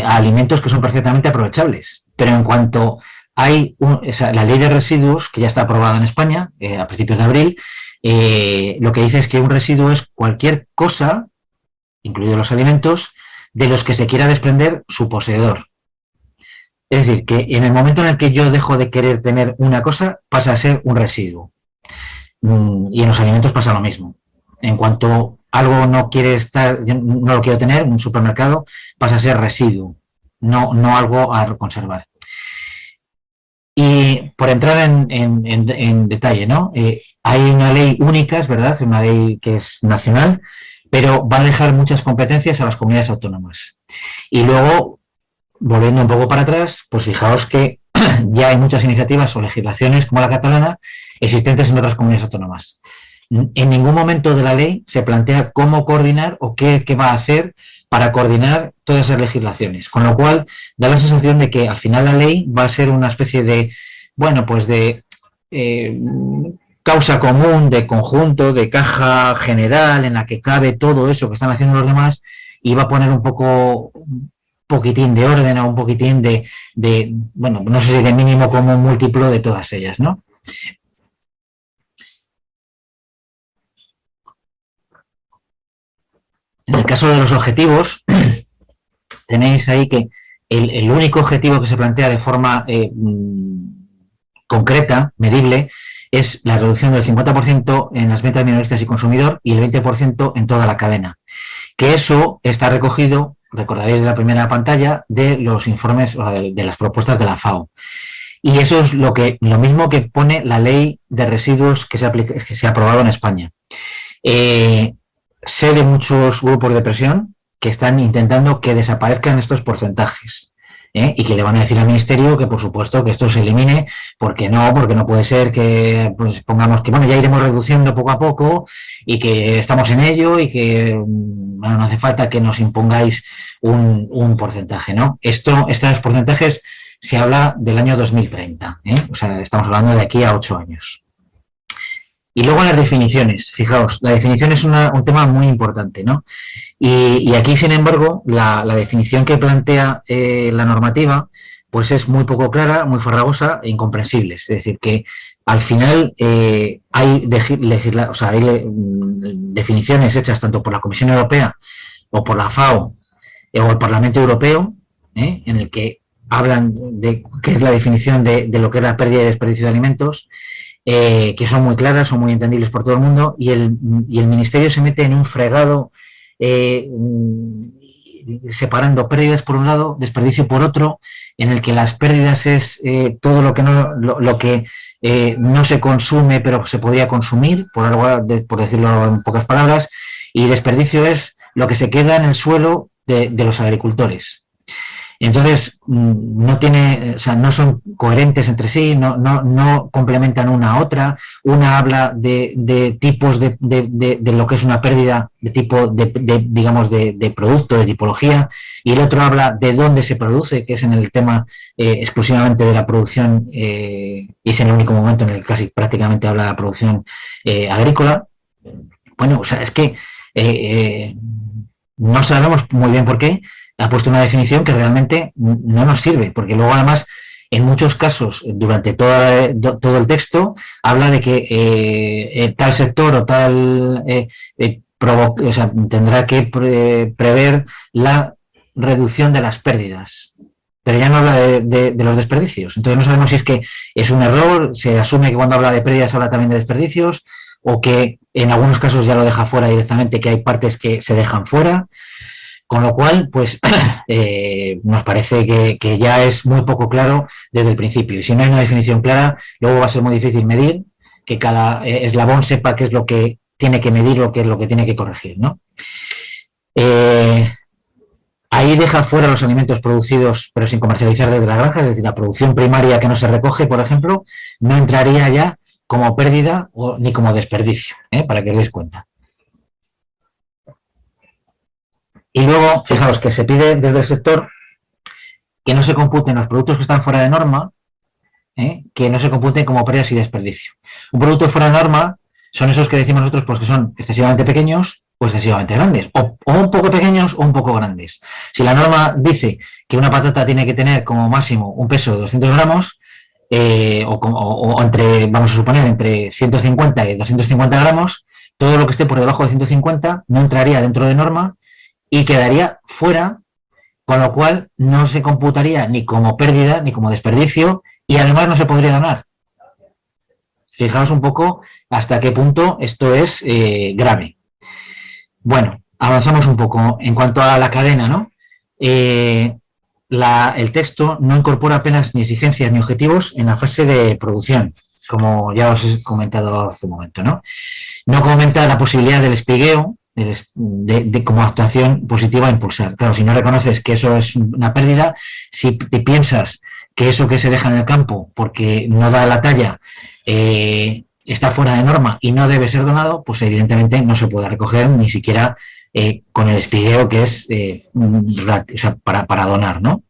a alimentos que son perfectamente aprovechables. Pero en cuanto hay la ley de residuos, que ya está aprobada en España a principios de abril, lo que dice es que un residuo es cualquier cosa, incluidos los alimentos, de los que se quiera desprender su poseedor. Es decir, que en el momento en el que yo dejo de querer tener una cosa, pasa a ser un residuo. Y en los alimentos pasa lo mismo. En cuanto algo no quiere estar, no lo quiero tener, un supermercado pasa a ser residuo, no algo a conservar. Y por entrar en detalle, ¿no? Hay una ley única, es verdad, una ley que es nacional, pero va a dejar muchas competencias a las comunidades autónomas. Y luego, volviendo un poco para atrás, pues fijaos que ya hay muchas iniciativas o legislaciones como la catalana existentes en otras comunidades autónomas. En ningún momento de la ley se plantea cómo coordinar o qué va a hacer para coordinar todas esas legislaciones, con lo cual da la sensación de que al final la ley va a ser una especie de, bueno, pues de causa común, de conjunto, de caja general en la que cabe todo eso que están haciendo los demás y va a poner un poquitín de orden o un poquitín de bueno, no sé si de mínimo común múltiplo de todas ellas, ¿no? En el caso de los objetivos, tenéis ahí que el único objetivo que se plantea de forma concreta, medible, es la reducción del 50% en las ventas minoristas y consumidor y el 20% en toda la cadena. Que eso está recogido, recordaréis de la primera pantalla, de los informes o de las propuestas de la FAO. Y eso es lo mismo que pone la ley de residuos que se ha aprobado en España. Sé de muchos grupos de presión que están intentando que desaparezcan estos porcentajes y que le van a decir al Ministerio que por supuesto que esto se elimine, porque no puede ser que pues, pongamos que bueno, ya iremos reduciendo poco a poco y que estamos en ello y que bueno, no hace falta que nos impongáis un porcentaje, ¿no? Estos porcentajes se habla del año 2030, o sea, estamos hablando de aquí a 8 años. Y luego las definiciones, fijaos, la definición es un tema muy importante, ¿no? Y aquí, sin embargo, la definición que plantea la normativa, pues es muy poco clara, muy farragosa e incomprensible. Es decir, que al final hay definiciones hechas tanto por la Comisión Europea o por la FAO o el Parlamento Europeo, en el que hablan de qué es la definición de lo que es la pérdida y desperdicio de alimentos, que son muy claras, son muy entendibles por todo el mundo, y el Ministerio se mete en un fregado separando pérdidas por un lado, desperdicio por otro, en el que las pérdidas es todo lo que no se consume pero se podría consumir, por decirlo en pocas palabras, y desperdicio es lo que se queda en el suelo de los agricultores. Entonces, no son coherentes entre sí, no complementan una a otra. Una habla de tipos de lo que es una pérdida de tipo digamos, de producto, de tipología, y el otro habla de dónde se produce, que es en el tema exclusivamente de la producción, y es en el único momento en el que casi prácticamente habla de la producción agrícola. Bueno, o sea, es que no sabemos muy bien por qué ha puesto una definición que realmente no nos sirve, porque luego además en muchos casos durante todo el texto habla de que tal sector o tal tendrá que prever la reducción de las pérdidas, pero ya no habla de los desperdicios. Entonces no sabemos si es que es un error, se asume que cuando habla de pérdidas habla también de desperdicios, o que en algunos casos ya lo deja fuera directamente, que hay partes que se dejan fuera. Con lo cual, pues nos parece que ya es muy poco claro desde el principio. Y si no hay una definición clara, luego va a ser muy difícil medir, que cada eslabón sepa qué es lo que tiene que medir o qué es lo que tiene que corregir, ¿no? Ahí deja fuera los alimentos producidos pero sin comercializar desde la granja, es decir, la producción primaria que no se recoge, por ejemplo, no entraría ya como pérdida ni como desperdicio, para que os deis cuenta. Y luego, fijaos que se pide desde el sector que no se computen los productos que están fuera de norma, que no se computen como pérdidas y desperdicio. Un producto fuera de norma son esos que decimos nosotros pues que son excesivamente pequeños o excesivamente grandes, o un poco pequeños o un poco grandes. Si la norma dice que una patata tiene que tener como máximo un peso de 200 gramos, o entre, vamos a suponer, entre 150 y 250 gramos, todo lo que esté por debajo de 150 no entraría dentro de norma y quedaría fuera, con lo cual no se computaría ni como pérdida ni como desperdicio, y además no se podría donar. Fijaos un poco hasta qué punto esto es grave. Bueno, avanzamos un poco. En cuanto a la cadena, ¿no? El texto no incorpora apenas ni exigencias ni objetivos en la fase de producción, como ya os he comentado hace un momento, ¿no? No comenta la posibilidad del espigueo, como actuación positiva a impulsar. Claro, si no reconoces que eso es una pérdida, si te piensas que eso que se deja en el campo porque no da la talla está fuera de norma y no debe ser donado, pues evidentemente no se puede recoger ni siquiera con el espigueo que es para donar, ¿no?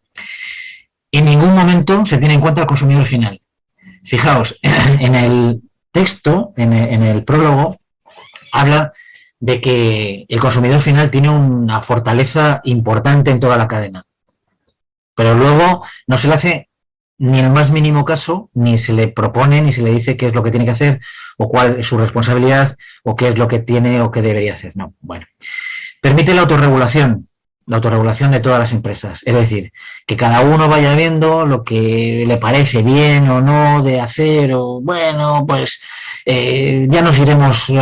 En ningún momento se tiene en cuenta el consumidor final. Fijaos, en el texto, en el prólogo, habla de que el consumidor final tiene una fortaleza importante en toda la cadena, pero luego no se le hace ni el más mínimo caso, ni se le propone, ni se le dice qué es lo que tiene que hacer, o cuál es su responsabilidad, o qué es lo que tiene o qué debería hacer. No, bueno. Permite la autorregulación de todas las empresas, es decir, que cada uno vaya viendo lo que le parece bien o no de hacer, o bueno, pues ya nos iremos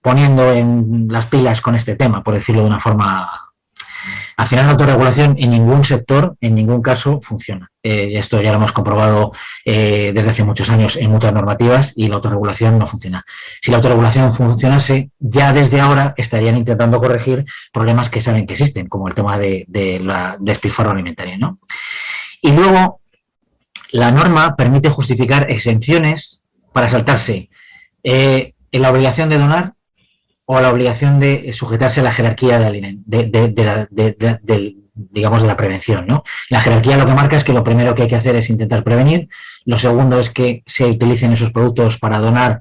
poniendo en las pilas con este tema, por decirlo de una forma. Al final la autorregulación en ningún sector, en ningún caso, funciona. Esto ya lo hemos comprobado desde hace muchos años en muchas normativas, y la autorregulación no funciona. Si la autorregulación funcionase, ya desde ahora estarían intentando corregir problemas que saben que existen, como el tema de la despilfarro alimentario, ¿no? Y luego, la norma permite justificar exenciones para saltarse en la obligación de donar o la obligación de sujetarse a la jerarquía digamos, de la prevención, ¿no? La jerarquía lo que marca es que lo primero que hay que hacer es intentar prevenir, lo segundo es que se utilicen esos productos para donar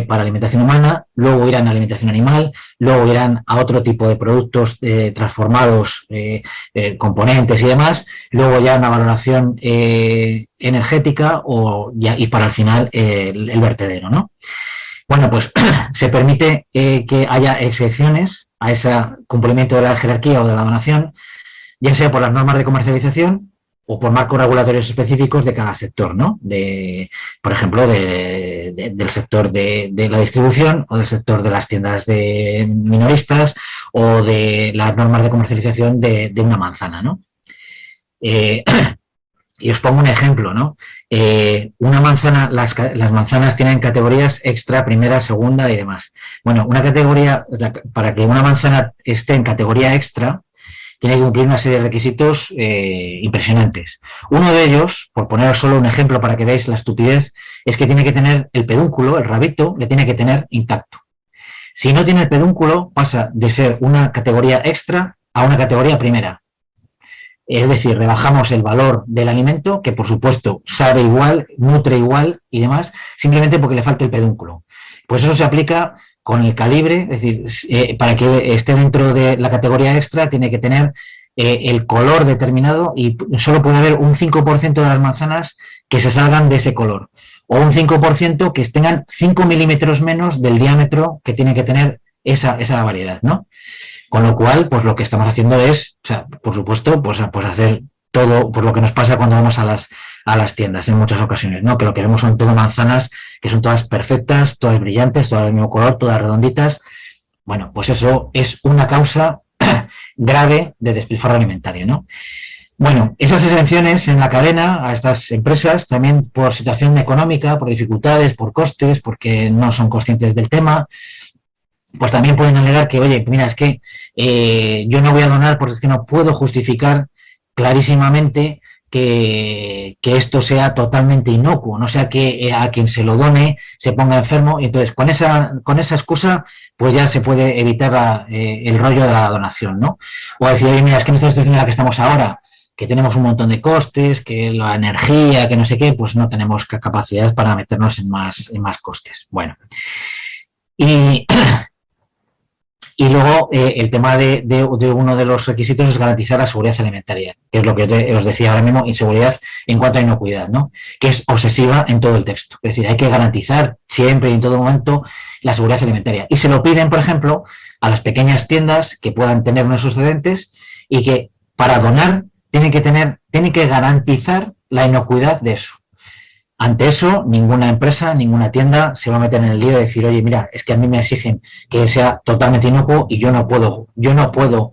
para alimentación humana, luego irán a alimentación animal, luego irán a otro tipo de productos transformados, componentes y demás, luego ya una valoración energética y para el final el vertedero, ¿no? Bueno, pues se permite que haya excepciones a ese cumplimiento de la jerarquía o de la donación, ya sea por las normas de comercialización o por marcos regulatorios específicos de cada sector, ¿no? Por ejemplo, del sector de la distribución, o del sector de las tiendas de minoristas, o de las normas de comercialización de una manzana, ¿no? Y os pongo un ejemplo, ¿no? Una manzana, las manzanas tienen categorías extra, primera, segunda y demás. Bueno, una categoría, para que una manzana esté en categoría extra, tiene que cumplir una serie de requisitos impresionantes. Uno de ellos, por poneros solo un ejemplo para que veáis la estupidez, es que tiene que tener el pedúnculo, el rabito, le tiene que tener intacto. Si no tiene el pedúnculo, pasa de ser una categoría extra a una categoría primera. Es decir, rebajamos el valor del alimento, que por supuesto sabe igual, nutre igual y demás, simplemente porque le falta el pedúnculo. Pues eso se aplica con el calibre, es decir, para que esté dentro de la categoría extra tiene que tener el color determinado y solo puede haber un 5% de las manzanas que se salgan de ese color o un 5% que tengan 5 milímetros menos del diámetro que tiene que tener esa variedad, ¿no? Con lo cual, pues lo que estamos haciendo es, o sea, por supuesto, pues hacer todo por lo que nos pasa cuando vamos a las tiendas en muchas ocasiones, ¿no? Que lo que vemos son todo manzanas que son todas perfectas, todas brillantes, todas del mismo color, todas redonditas. Bueno, pues eso es una causa grave de despilfarro alimentario, ¿no? Bueno, esas exenciones en la cadena a estas empresas, también por situación económica, por dificultades, por costes, porque no son conscientes del tema, pues también pueden alegar que, oye, mira, es que yo no voy a donar porque es que no puedo justificar clarísimamente que esto sea totalmente inocuo, no sea que a quien se lo done se ponga enfermo, y entonces con esa excusa pues ya se puede evitar el rollo de la donación, ¿no? O decir, oye, mira, es que en esta situación en la que estamos ahora, que tenemos un montón de costes, que la energía, que no sé qué, pues no tenemos capacidades para meternos en más costes. Bueno, y luego el tema de uno de los requisitos es garantizar la seguridad alimentaria, que es lo que os decía ahora mismo, inseguridad en cuanto a inocuidad, ¿no? Que es obsesiva en todo el texto. Es decir, hay que garantizar siempre y en todo momento la seguridad alimentaria. Y se lo piden, por ejemplo, a las pequeñas tiendas que puedan tener unos excedentes y que para donar tienen que garantizar la inocuidad de eso. Ante eso, ninguna empresa, ninguna tienda se va a meter en el lío de decir, oye, mira, es que a mí me exigen que sea totalmente inocuo y yo no puedo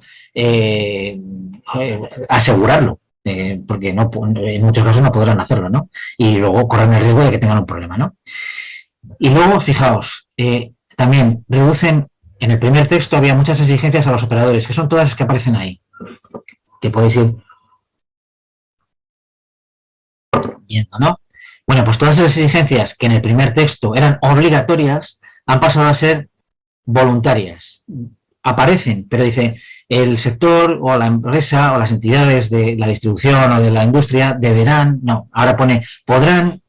asegurarlo, porque no, en muchos casos no podrán hacerlo, ¿no? Y luego corren el riesgo de que tengan un problema, ¿no? Y luego, fijaos, también reducen, en el primer texto había muchas exigencias a los operadores, que son todas las que aparecen ahí, que podéis ir viendo, ¿no? Bueno, pues todas esas exigencias que en el primer texto eran obligatorias han pasado a ser voluntarias. Aparecen, pero dice, el sector o la empresa o las entidades de la distribución o de la industria deberán, no, ahora pone podrán,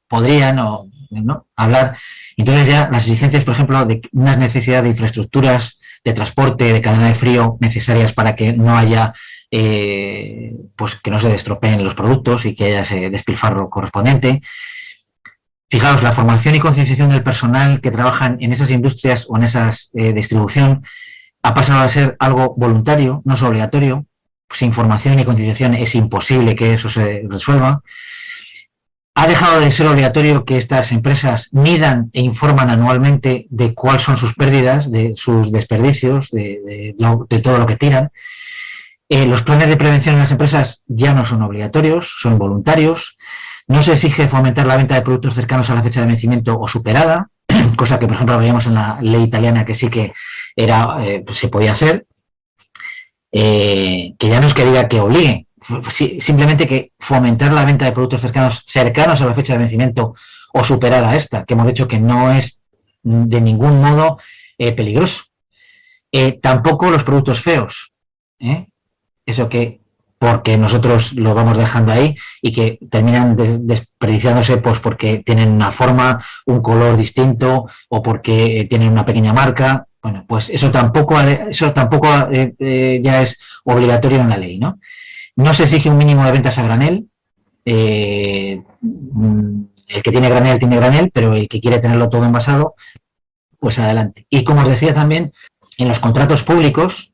podrían o no hablar. Entonces ya las exigencias, por ejemplo, de una necesidad de infraestructuras de transporte, de cadena de frío necesarias para que no haya pues que no se destropeen los productos y que haya ese despilfarro correspondiente. Fijaos, la formación y concienciación del personal que trabajan en esas industrias o en esas distribución ha pasado a ser algo voluntario, no es obligatorio. Sin formación y concienciación es imposible que eso se resuelva. Ha dejado de ser obligatorio que estas empresas midan e informan anualmente de cuáles son sus pérdidas, de sus desperdicios, de todo lo que tiran. Los planes de prevención en las empresas ya no son obligatorios, son voluntarios. No se exige fomentar la venta de productos cercanos a la fecha de vencimiento o superada, cosa que, por ejemplo, veíamos en la ley italiana que sí que era, pues se podía hacer. Que ya no es que diga que obligue, simplemente que fomentar la venta de productos cercanos a la fecha de vencimiento o superada a esta, que hemos dicho que no es de ningún modo peligroso. Tampoco los productos feos. Eso que, porque nosotros lo vamos dejando ahí y que terminan desperdiciándose pues porque tienen una forma, un color distinto o porque tienen una pequeña marca. Bueno, pues eso tampoco ya es obligatorio en la ley, ¿no? No se exige un mínimo de ventas a granel. El que tiene granel, pero el que quiere tenerlo todo envasado, pues adelante. Y como os decía también, en los contratos públicos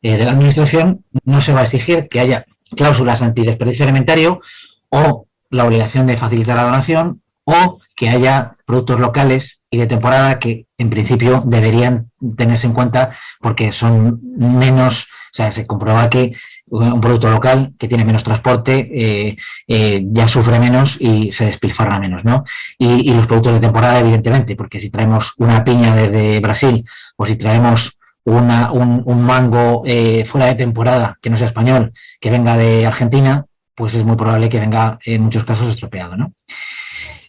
de la administración no se va a exigir que haya cláusulas antidesperdicio alimentario o la obligación de facilitar la donación o que haya productos locales y de temporada que en principio deberían tenerse en cuenta porque son menos, o sea, se comprueba que un producto local que tiene menos transporte ya sufre menos y se despilfarra menos, ¿no? Y los productos de temporada, evidentemente, porque si traemos una piña desde Brasil o si traemos un mango fuera de temporada, que no sea español, que venga de Argentina, pues es muy probable que venga en muchos casos estropeado, ¿no?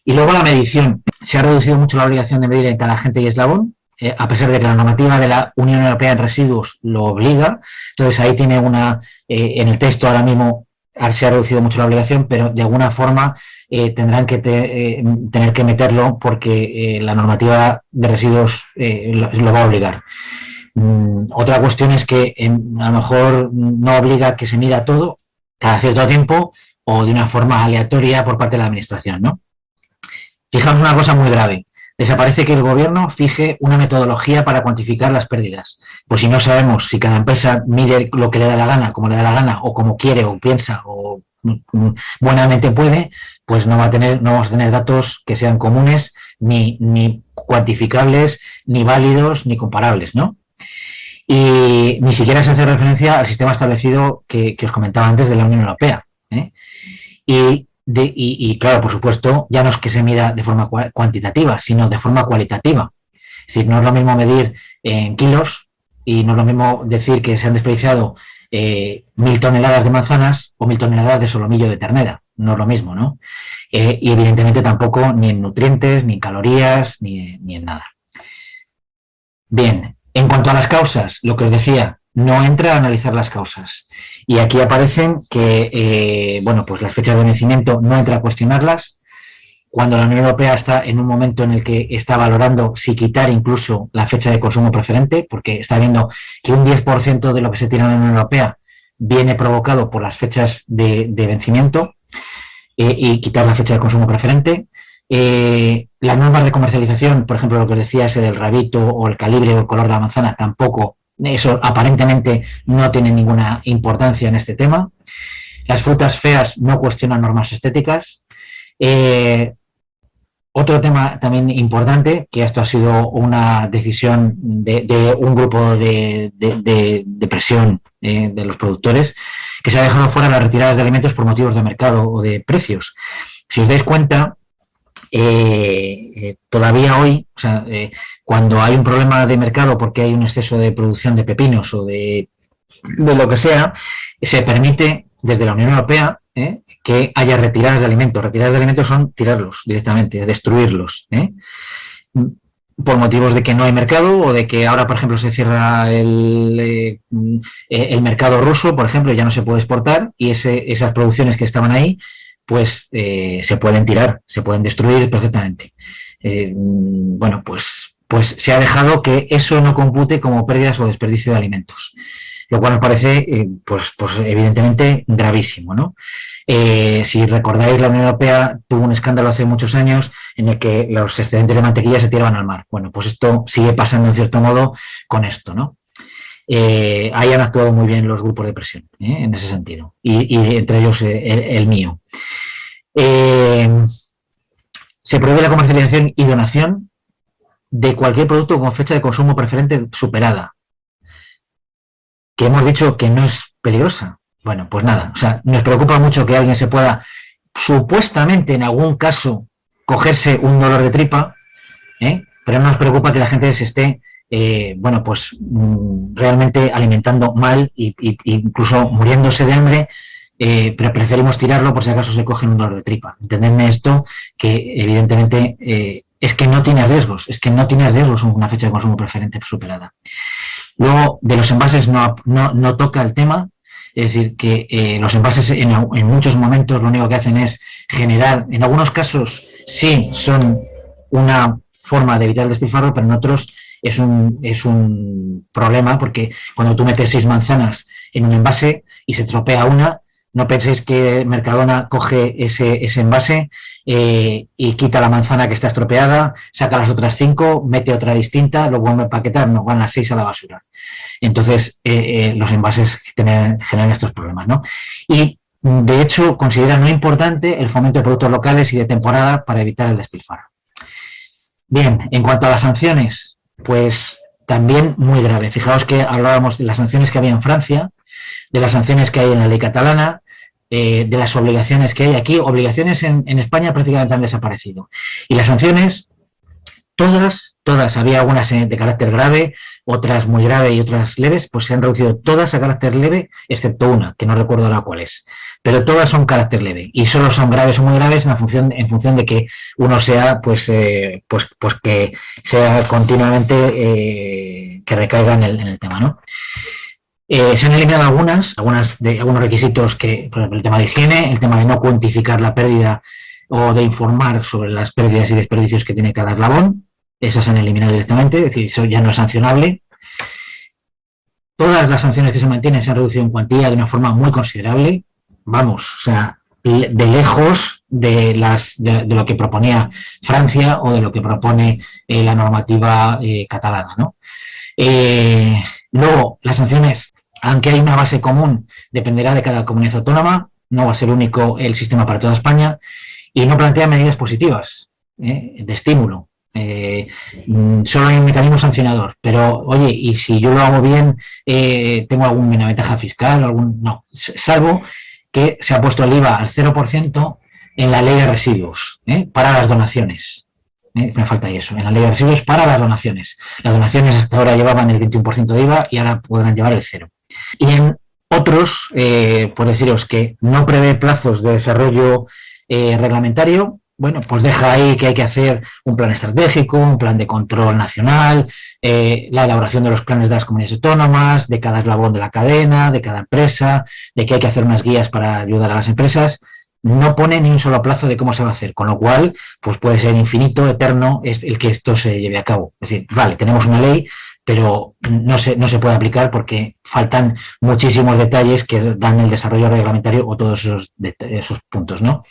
Y luego la medición. Se ha reducido mucho la obligación de medir en cada agente y eslabón, a pesar de que la normativa de la Unión Europea en residuos lo obliga. Entonces ahí tiene en el texto ahora mismo se ha reducido mucho la obligación, pero de alguna forma tendrán que tener que meterlo porque la normativa de residuos lo va a obligar. Otra cuestión es que a lo mejor no obliga a que se mida todo cada cierto tiempo o de una forma aleatoria por parte de la administración, ¿no? Fijaos una cosa muy grave. Desaparece que el gobierno fije una metodología para cuantificar las pérdidas. Pues si no sabemos si cada empresa mide lo que le da la gana, como le da la gana, o como quiere, o piensa, o buenamente puede, pues no vamos a tener datos que sean comunes, ni cuantificables, ni válidos, ni comparables, ¿no? Y ni siquiera se hace referencia al sistema establecido que os comentaba antes de la Unión Europea. Y claro, por supuesto, ya no es que se mida de forma cuantitativa, sino de forma cualitativa. Es decir, no es lo mismo medir en kilos y no es lo mismo decir que se han desperdiciado 1.000 toneladas de manzanas o 1.000 toneladas de solomillo de ternera. No es lo mismo, ¿no? Y evidentemente tampoco ni en nutrientes, ni en calorías, ni en nada. Bien, en cuanto a las causas, lo que os decía, no entra a analizar las causas. Y aquí aparecen que, pues las fechas de vencimiento no entra a cuestionarlas. Cuando la Unión Europea está en un momento en el que está valorando si quitar incluso la fecha de consumo preferente, porque está viendo que un 10% de lo que se tira en la Unión Europea viene provocado por las fechas de vencimiento y quitar la fecha de consumo preferente. Las normas de comercialización, por ejemplo, lo que os decía, ese del rabito o el calibre o el color de la manzana, tampoco, eso aparentemente no tiene ninguna importancia en este tema. Las frutas feas no cuestionan normas estéticas. Otro tema también importante, que esto ha sido una decisión de un grupo de presión de los productores, que se ha dejado fuera las retiradas de alimentos por motivos de mercado o de precios. Si os dais cuenta, todavía hoy, o sea, cuando hay un problema de mercado porque hay un exceso de producción de pepinos o de lo que sea, se permite desde la Unión Europea que haya retiradas de alimentos. Retiradas de alimentos son tirarlos directamente, destruirlos, por motivos de que no hay mercado o de que ahora, por ejemplo, se cierra el mercado ruso, por ejemplo, ya no se puede exportar y esas producciones que estaban ahí pues se pueden tirar, se pueden destruir perfectamente. Pues se ha dejado que eso no compute como pérdidas o desperdicio de alimentos, lo cual nos parece, pues evidentemente gravísimo, ¿no? Si recordáis, la Unión Europea tuvo un escándalo hace muchos años en el que los excedentes de mantequilla se tiraban al mar. Bueno, pues esto sigue pasando en cierto modo con esto, ¿no? Ahí han actuado muy bien los grupos de presión, en ese sentido, y entre ellos el mío. Se prohíbe la comercialización y donación de cualquier producto con fecha de consumo preferente superada, que hemos dicho que no es peligrosa. Bueno, pues nada, o sea, nos preocupa mucho que alguien se pueda, supuestamente en algún caso, cogerse un dolor de tripa, pero no nos preocupa que la gente se esté realmente alimentando mal e incluso muriéndose de hambre, pero preferimos tirarlo por si acaso se cogen un dolor de tripa. Entendedme esto, que evidentemente es que no tiene riesgos, una fecha de consumo preferente superada. Luego, de los envases no toca el tema, es decir, que los envases en muchos momentos lo único que hacen es generar, en algunos casos sí son una forma de evitar el despilfarro, pero en otros es un problema, porque cuando tú metes 6 manzanas en un envase y se estropea una, no penséis que Mercadona coge ese envase y quita la manzana que está estropeada, saca las otras 5, mete otra distinta, lo vuelve a empaquetar, no, van las 6 a la basura. Entonces, los envases generan estos problemas, ¿no? Y, de hecho, consideran muy importante el fomento de productos locales y de temporada para evitar el despilfarro. Bien, en cuanto a las sanciones, pues también muy grave. Fijaos que hablábamos de las sanciones que había en Francia, de las sanciones que hay en la ley catalana, de las obligaciones que hay aquí. Obligaciones en España prácticamente han desaparecido. Y las sanciones, todas, había algunas de carácter grave, otras muy grave y otras leves, pues se han reducido todas a carácter leve, excepto una, que no recuerdo ahora cuál es. Pero todas son carácter leve y solo son graves o muy graves en función de que uno sea, pues que sea continuamente que recaiga en el tema, ¿no? Se han eliminado algunos requisitos que, por ejemplo, el tema de higiene, el tema de no cuantificar la pérdida o de informar sobre las pérdidas y desperdicios que tiene cada eslabón. Esas se han eliminado directamente, es decir, eso ya no es sancionable. Todas las sanciones que se mantienen se han reducido en cuantía de una forma muy considerable. Vamos, o sea, de lejos de lo que proponía Francia o de lo que propone la normativa catalana, ¿no? Luego, las sanciones, aunque hay una base común, dependerá de cada comunidad autónoma, no va a ser único el sistema para toda España, y no plantea medidas positivas de estímulo. Solo hay un mecanismo sancionador, pero oye, y si yo lo hago bien, tengo alguna ventaja fiscal, no, salvo que se ha puesto el IVA al 0% en la ley de residuos para las donaciones. Me falta eso, en la ley de residuos para las donaciones. Las donaciones hasta ahora llevaban el 21% de IVA y ahora podrán llevar el 0%. Y en otros, por deciros que no prevé plazos de desarrollo reglamentario, bueno, pues deja ahí que hay que hacer un plan estratégico, un plan de control nacional, la elaboración de los planes de las comunidades autónomas, de cada eslabón de la cadena, de cada empresa, de que hay que hacer unas guías para ayudar a las empresas. No pone ni un solo plazo de cómo se va a hacer, con lo cual pues puede ser infinito, eterno el que esto se lleve a cabo. Es decir, vale, tenemos una ley, pero no se puede aplicar porque faltan muchísimos detalles que dan el desarrollo reglamentario o todos esos puntos, ¿no?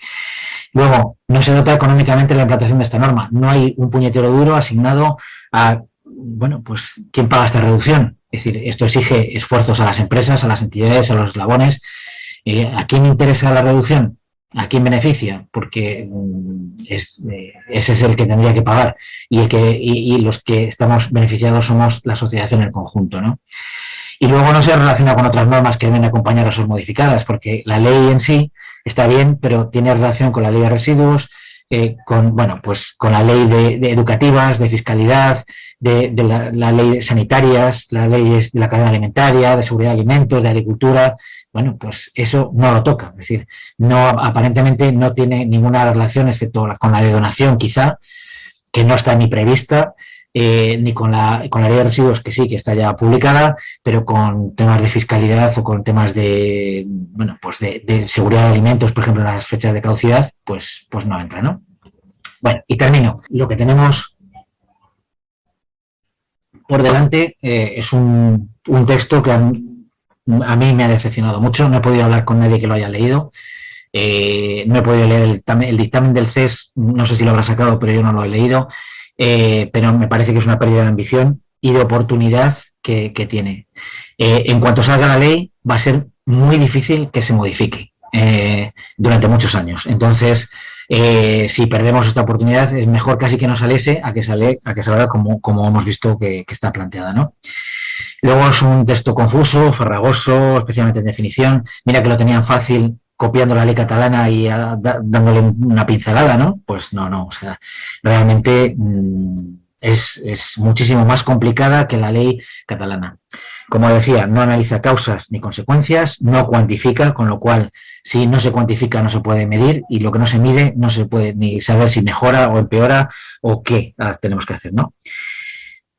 Luego, no se dota económicamente la implantación de esta norma. No hay un puñetero duro asignado a, bueno, pues, ¿quién paga esta reducción? Es decir, esto exige esfuerzos a las empresas, a las entidades, a los eslabones. ¿A quién interesa la reducción? ¿A quién beneficia? Porque ese es el que tendría que pagar y los que estamos beneficiados somos la sociedad en el conjunto, ¿no? Y luego no se relaciona con otras normas que deben acompañar o ser modificadas, porque la ley en sí está bien, pero tiene relación con la ley de residuos, con la ley de educativas, de fiscalidad, de la ley de sanitarias, las leyes de la cadena alimentaria, de seguridad de alimentos, de agricultura. Bueno, pues eso no lo toca, es decir, aparentemente no tiene ninguna relación, excepto con la de donación quizá, que no está ni prevista, ni con la ley de residuos, que sí, que está ya publicada, pero con temas de fiscalidad o con temas de, bueno, pues de seguridad de alimentos, por ejemplo, las fechas de caducidad, pues no entra, ¿no? Bueno, y termino. Lo que tenemos por delante es un texto que a mí me ha decepcionado mucho. No he podido hablar con nadie que lo haya leído. No he podido leer el dictamen del CES, no sé si lo habrá sacado, pero yo no lo he leído. Pero me parece que es una pérdida de ambición y de oportunidad que tiene. En cuanto salga la ley, va a ser muy difícil que se modifique durante muchos años. Entonces, si perdemos esta oportunidad, es mejor casi que no saliese a que salga como hemos visto que está planteada, ¿no? Luego es un texto confuso, farragoso, especialmente en definición. Mira que lo tenían fácil copiando la ley catalana y dándole una pincelada, ¿no? Pues no, o sea, realmente es muchísimo más complicada que la ley catalana. Como decía, no analiza causas ni consecuencias, no cuantifica, con lo cual, si no se cuantifica no se puede medir y lo que no se mide no se puede ni saber si mejora o empeora o qué tenemos que hacer, ¿no?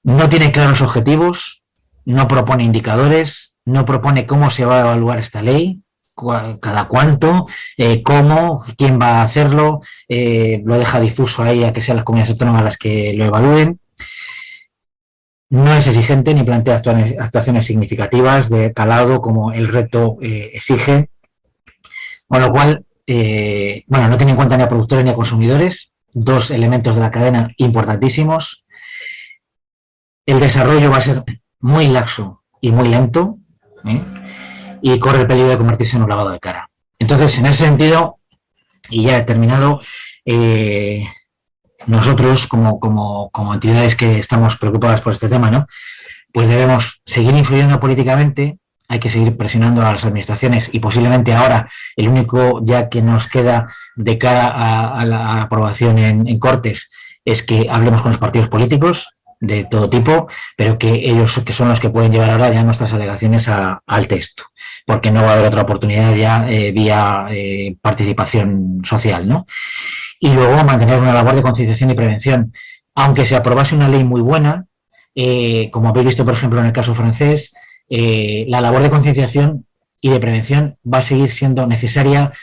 No tiene claros objetivos, no propone indicadores, no propone cómo se va a evaluar esta ley, cada cuánto, cómo, quién va a hacerlo, lo deja difuso ahí a que sean las comunidades autónomas las que lo evalúen. No es exigente ni plantea actuaciones significativas de calado como el reto exige, con lo cual, no tiene en cuenta ni a productores ni a consumidores, dos elementos de la cadena importantísimos. El desarrollo va a ser muy laxo y muy lento, y corre el peligro de convertirse en un lavado de cara. Entonces, en ese sentido, y ya he terminado, nosotros, como entidades que estamos preocupadas por este tema, ¿no? Pues debemos seguir influyendo políticamente, hay que seguir presionando a las administraciones y posiblemente ahora el único ya que nos queda de cara a la aprobación en Cortes es que hablemos con los partidos políticos de todo tipo, pero que ellos que son los que pueden llevar ahora ya nuestras alegaciones al texto, porque no va a haber otra oportunidad ya vía participación social, ¿no? Y luego mantener una labor de concienciación y prevención. Aunque se aprobase una ley muy buena, como habéis visto, por ejemplo, en el caso francés, la labor de concienciación y de prevención va a seguir siendo necesaria,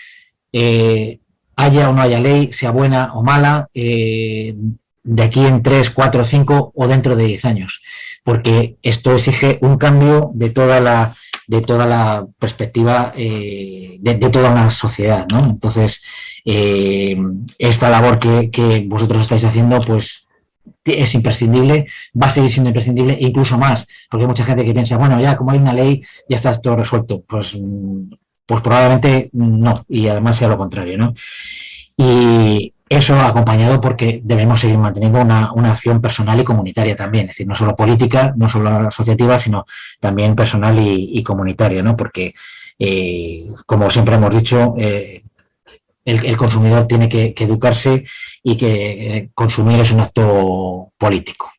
haya o no haya ley, sea buena o mala, de aquí en 3, 4, 5 o dentro de 10 años, porque esto exige un cambio de toda la perspectiva de toda una sociedad, ¿no? Entonces, esta labor que vosotros estáis haciendo, pues es imprescindible, va a seguir siendo imprescindible, e incluso más, porque hay mucha gente que piensa, bueno, ya como hay una ley, ya está todo resuelto. Pues probablemente no, y además sea lo contrario, ¿no? Y eso acompañado porque debemos seguir manteniendo una acción personal y comunitaria también, es decir, no solo política, no solo asociativa, sino también personal y comunitaria, ¿no? Porque, como siempre hemos dicho, el consumidor tiene que educarse y que consumir es un acto político.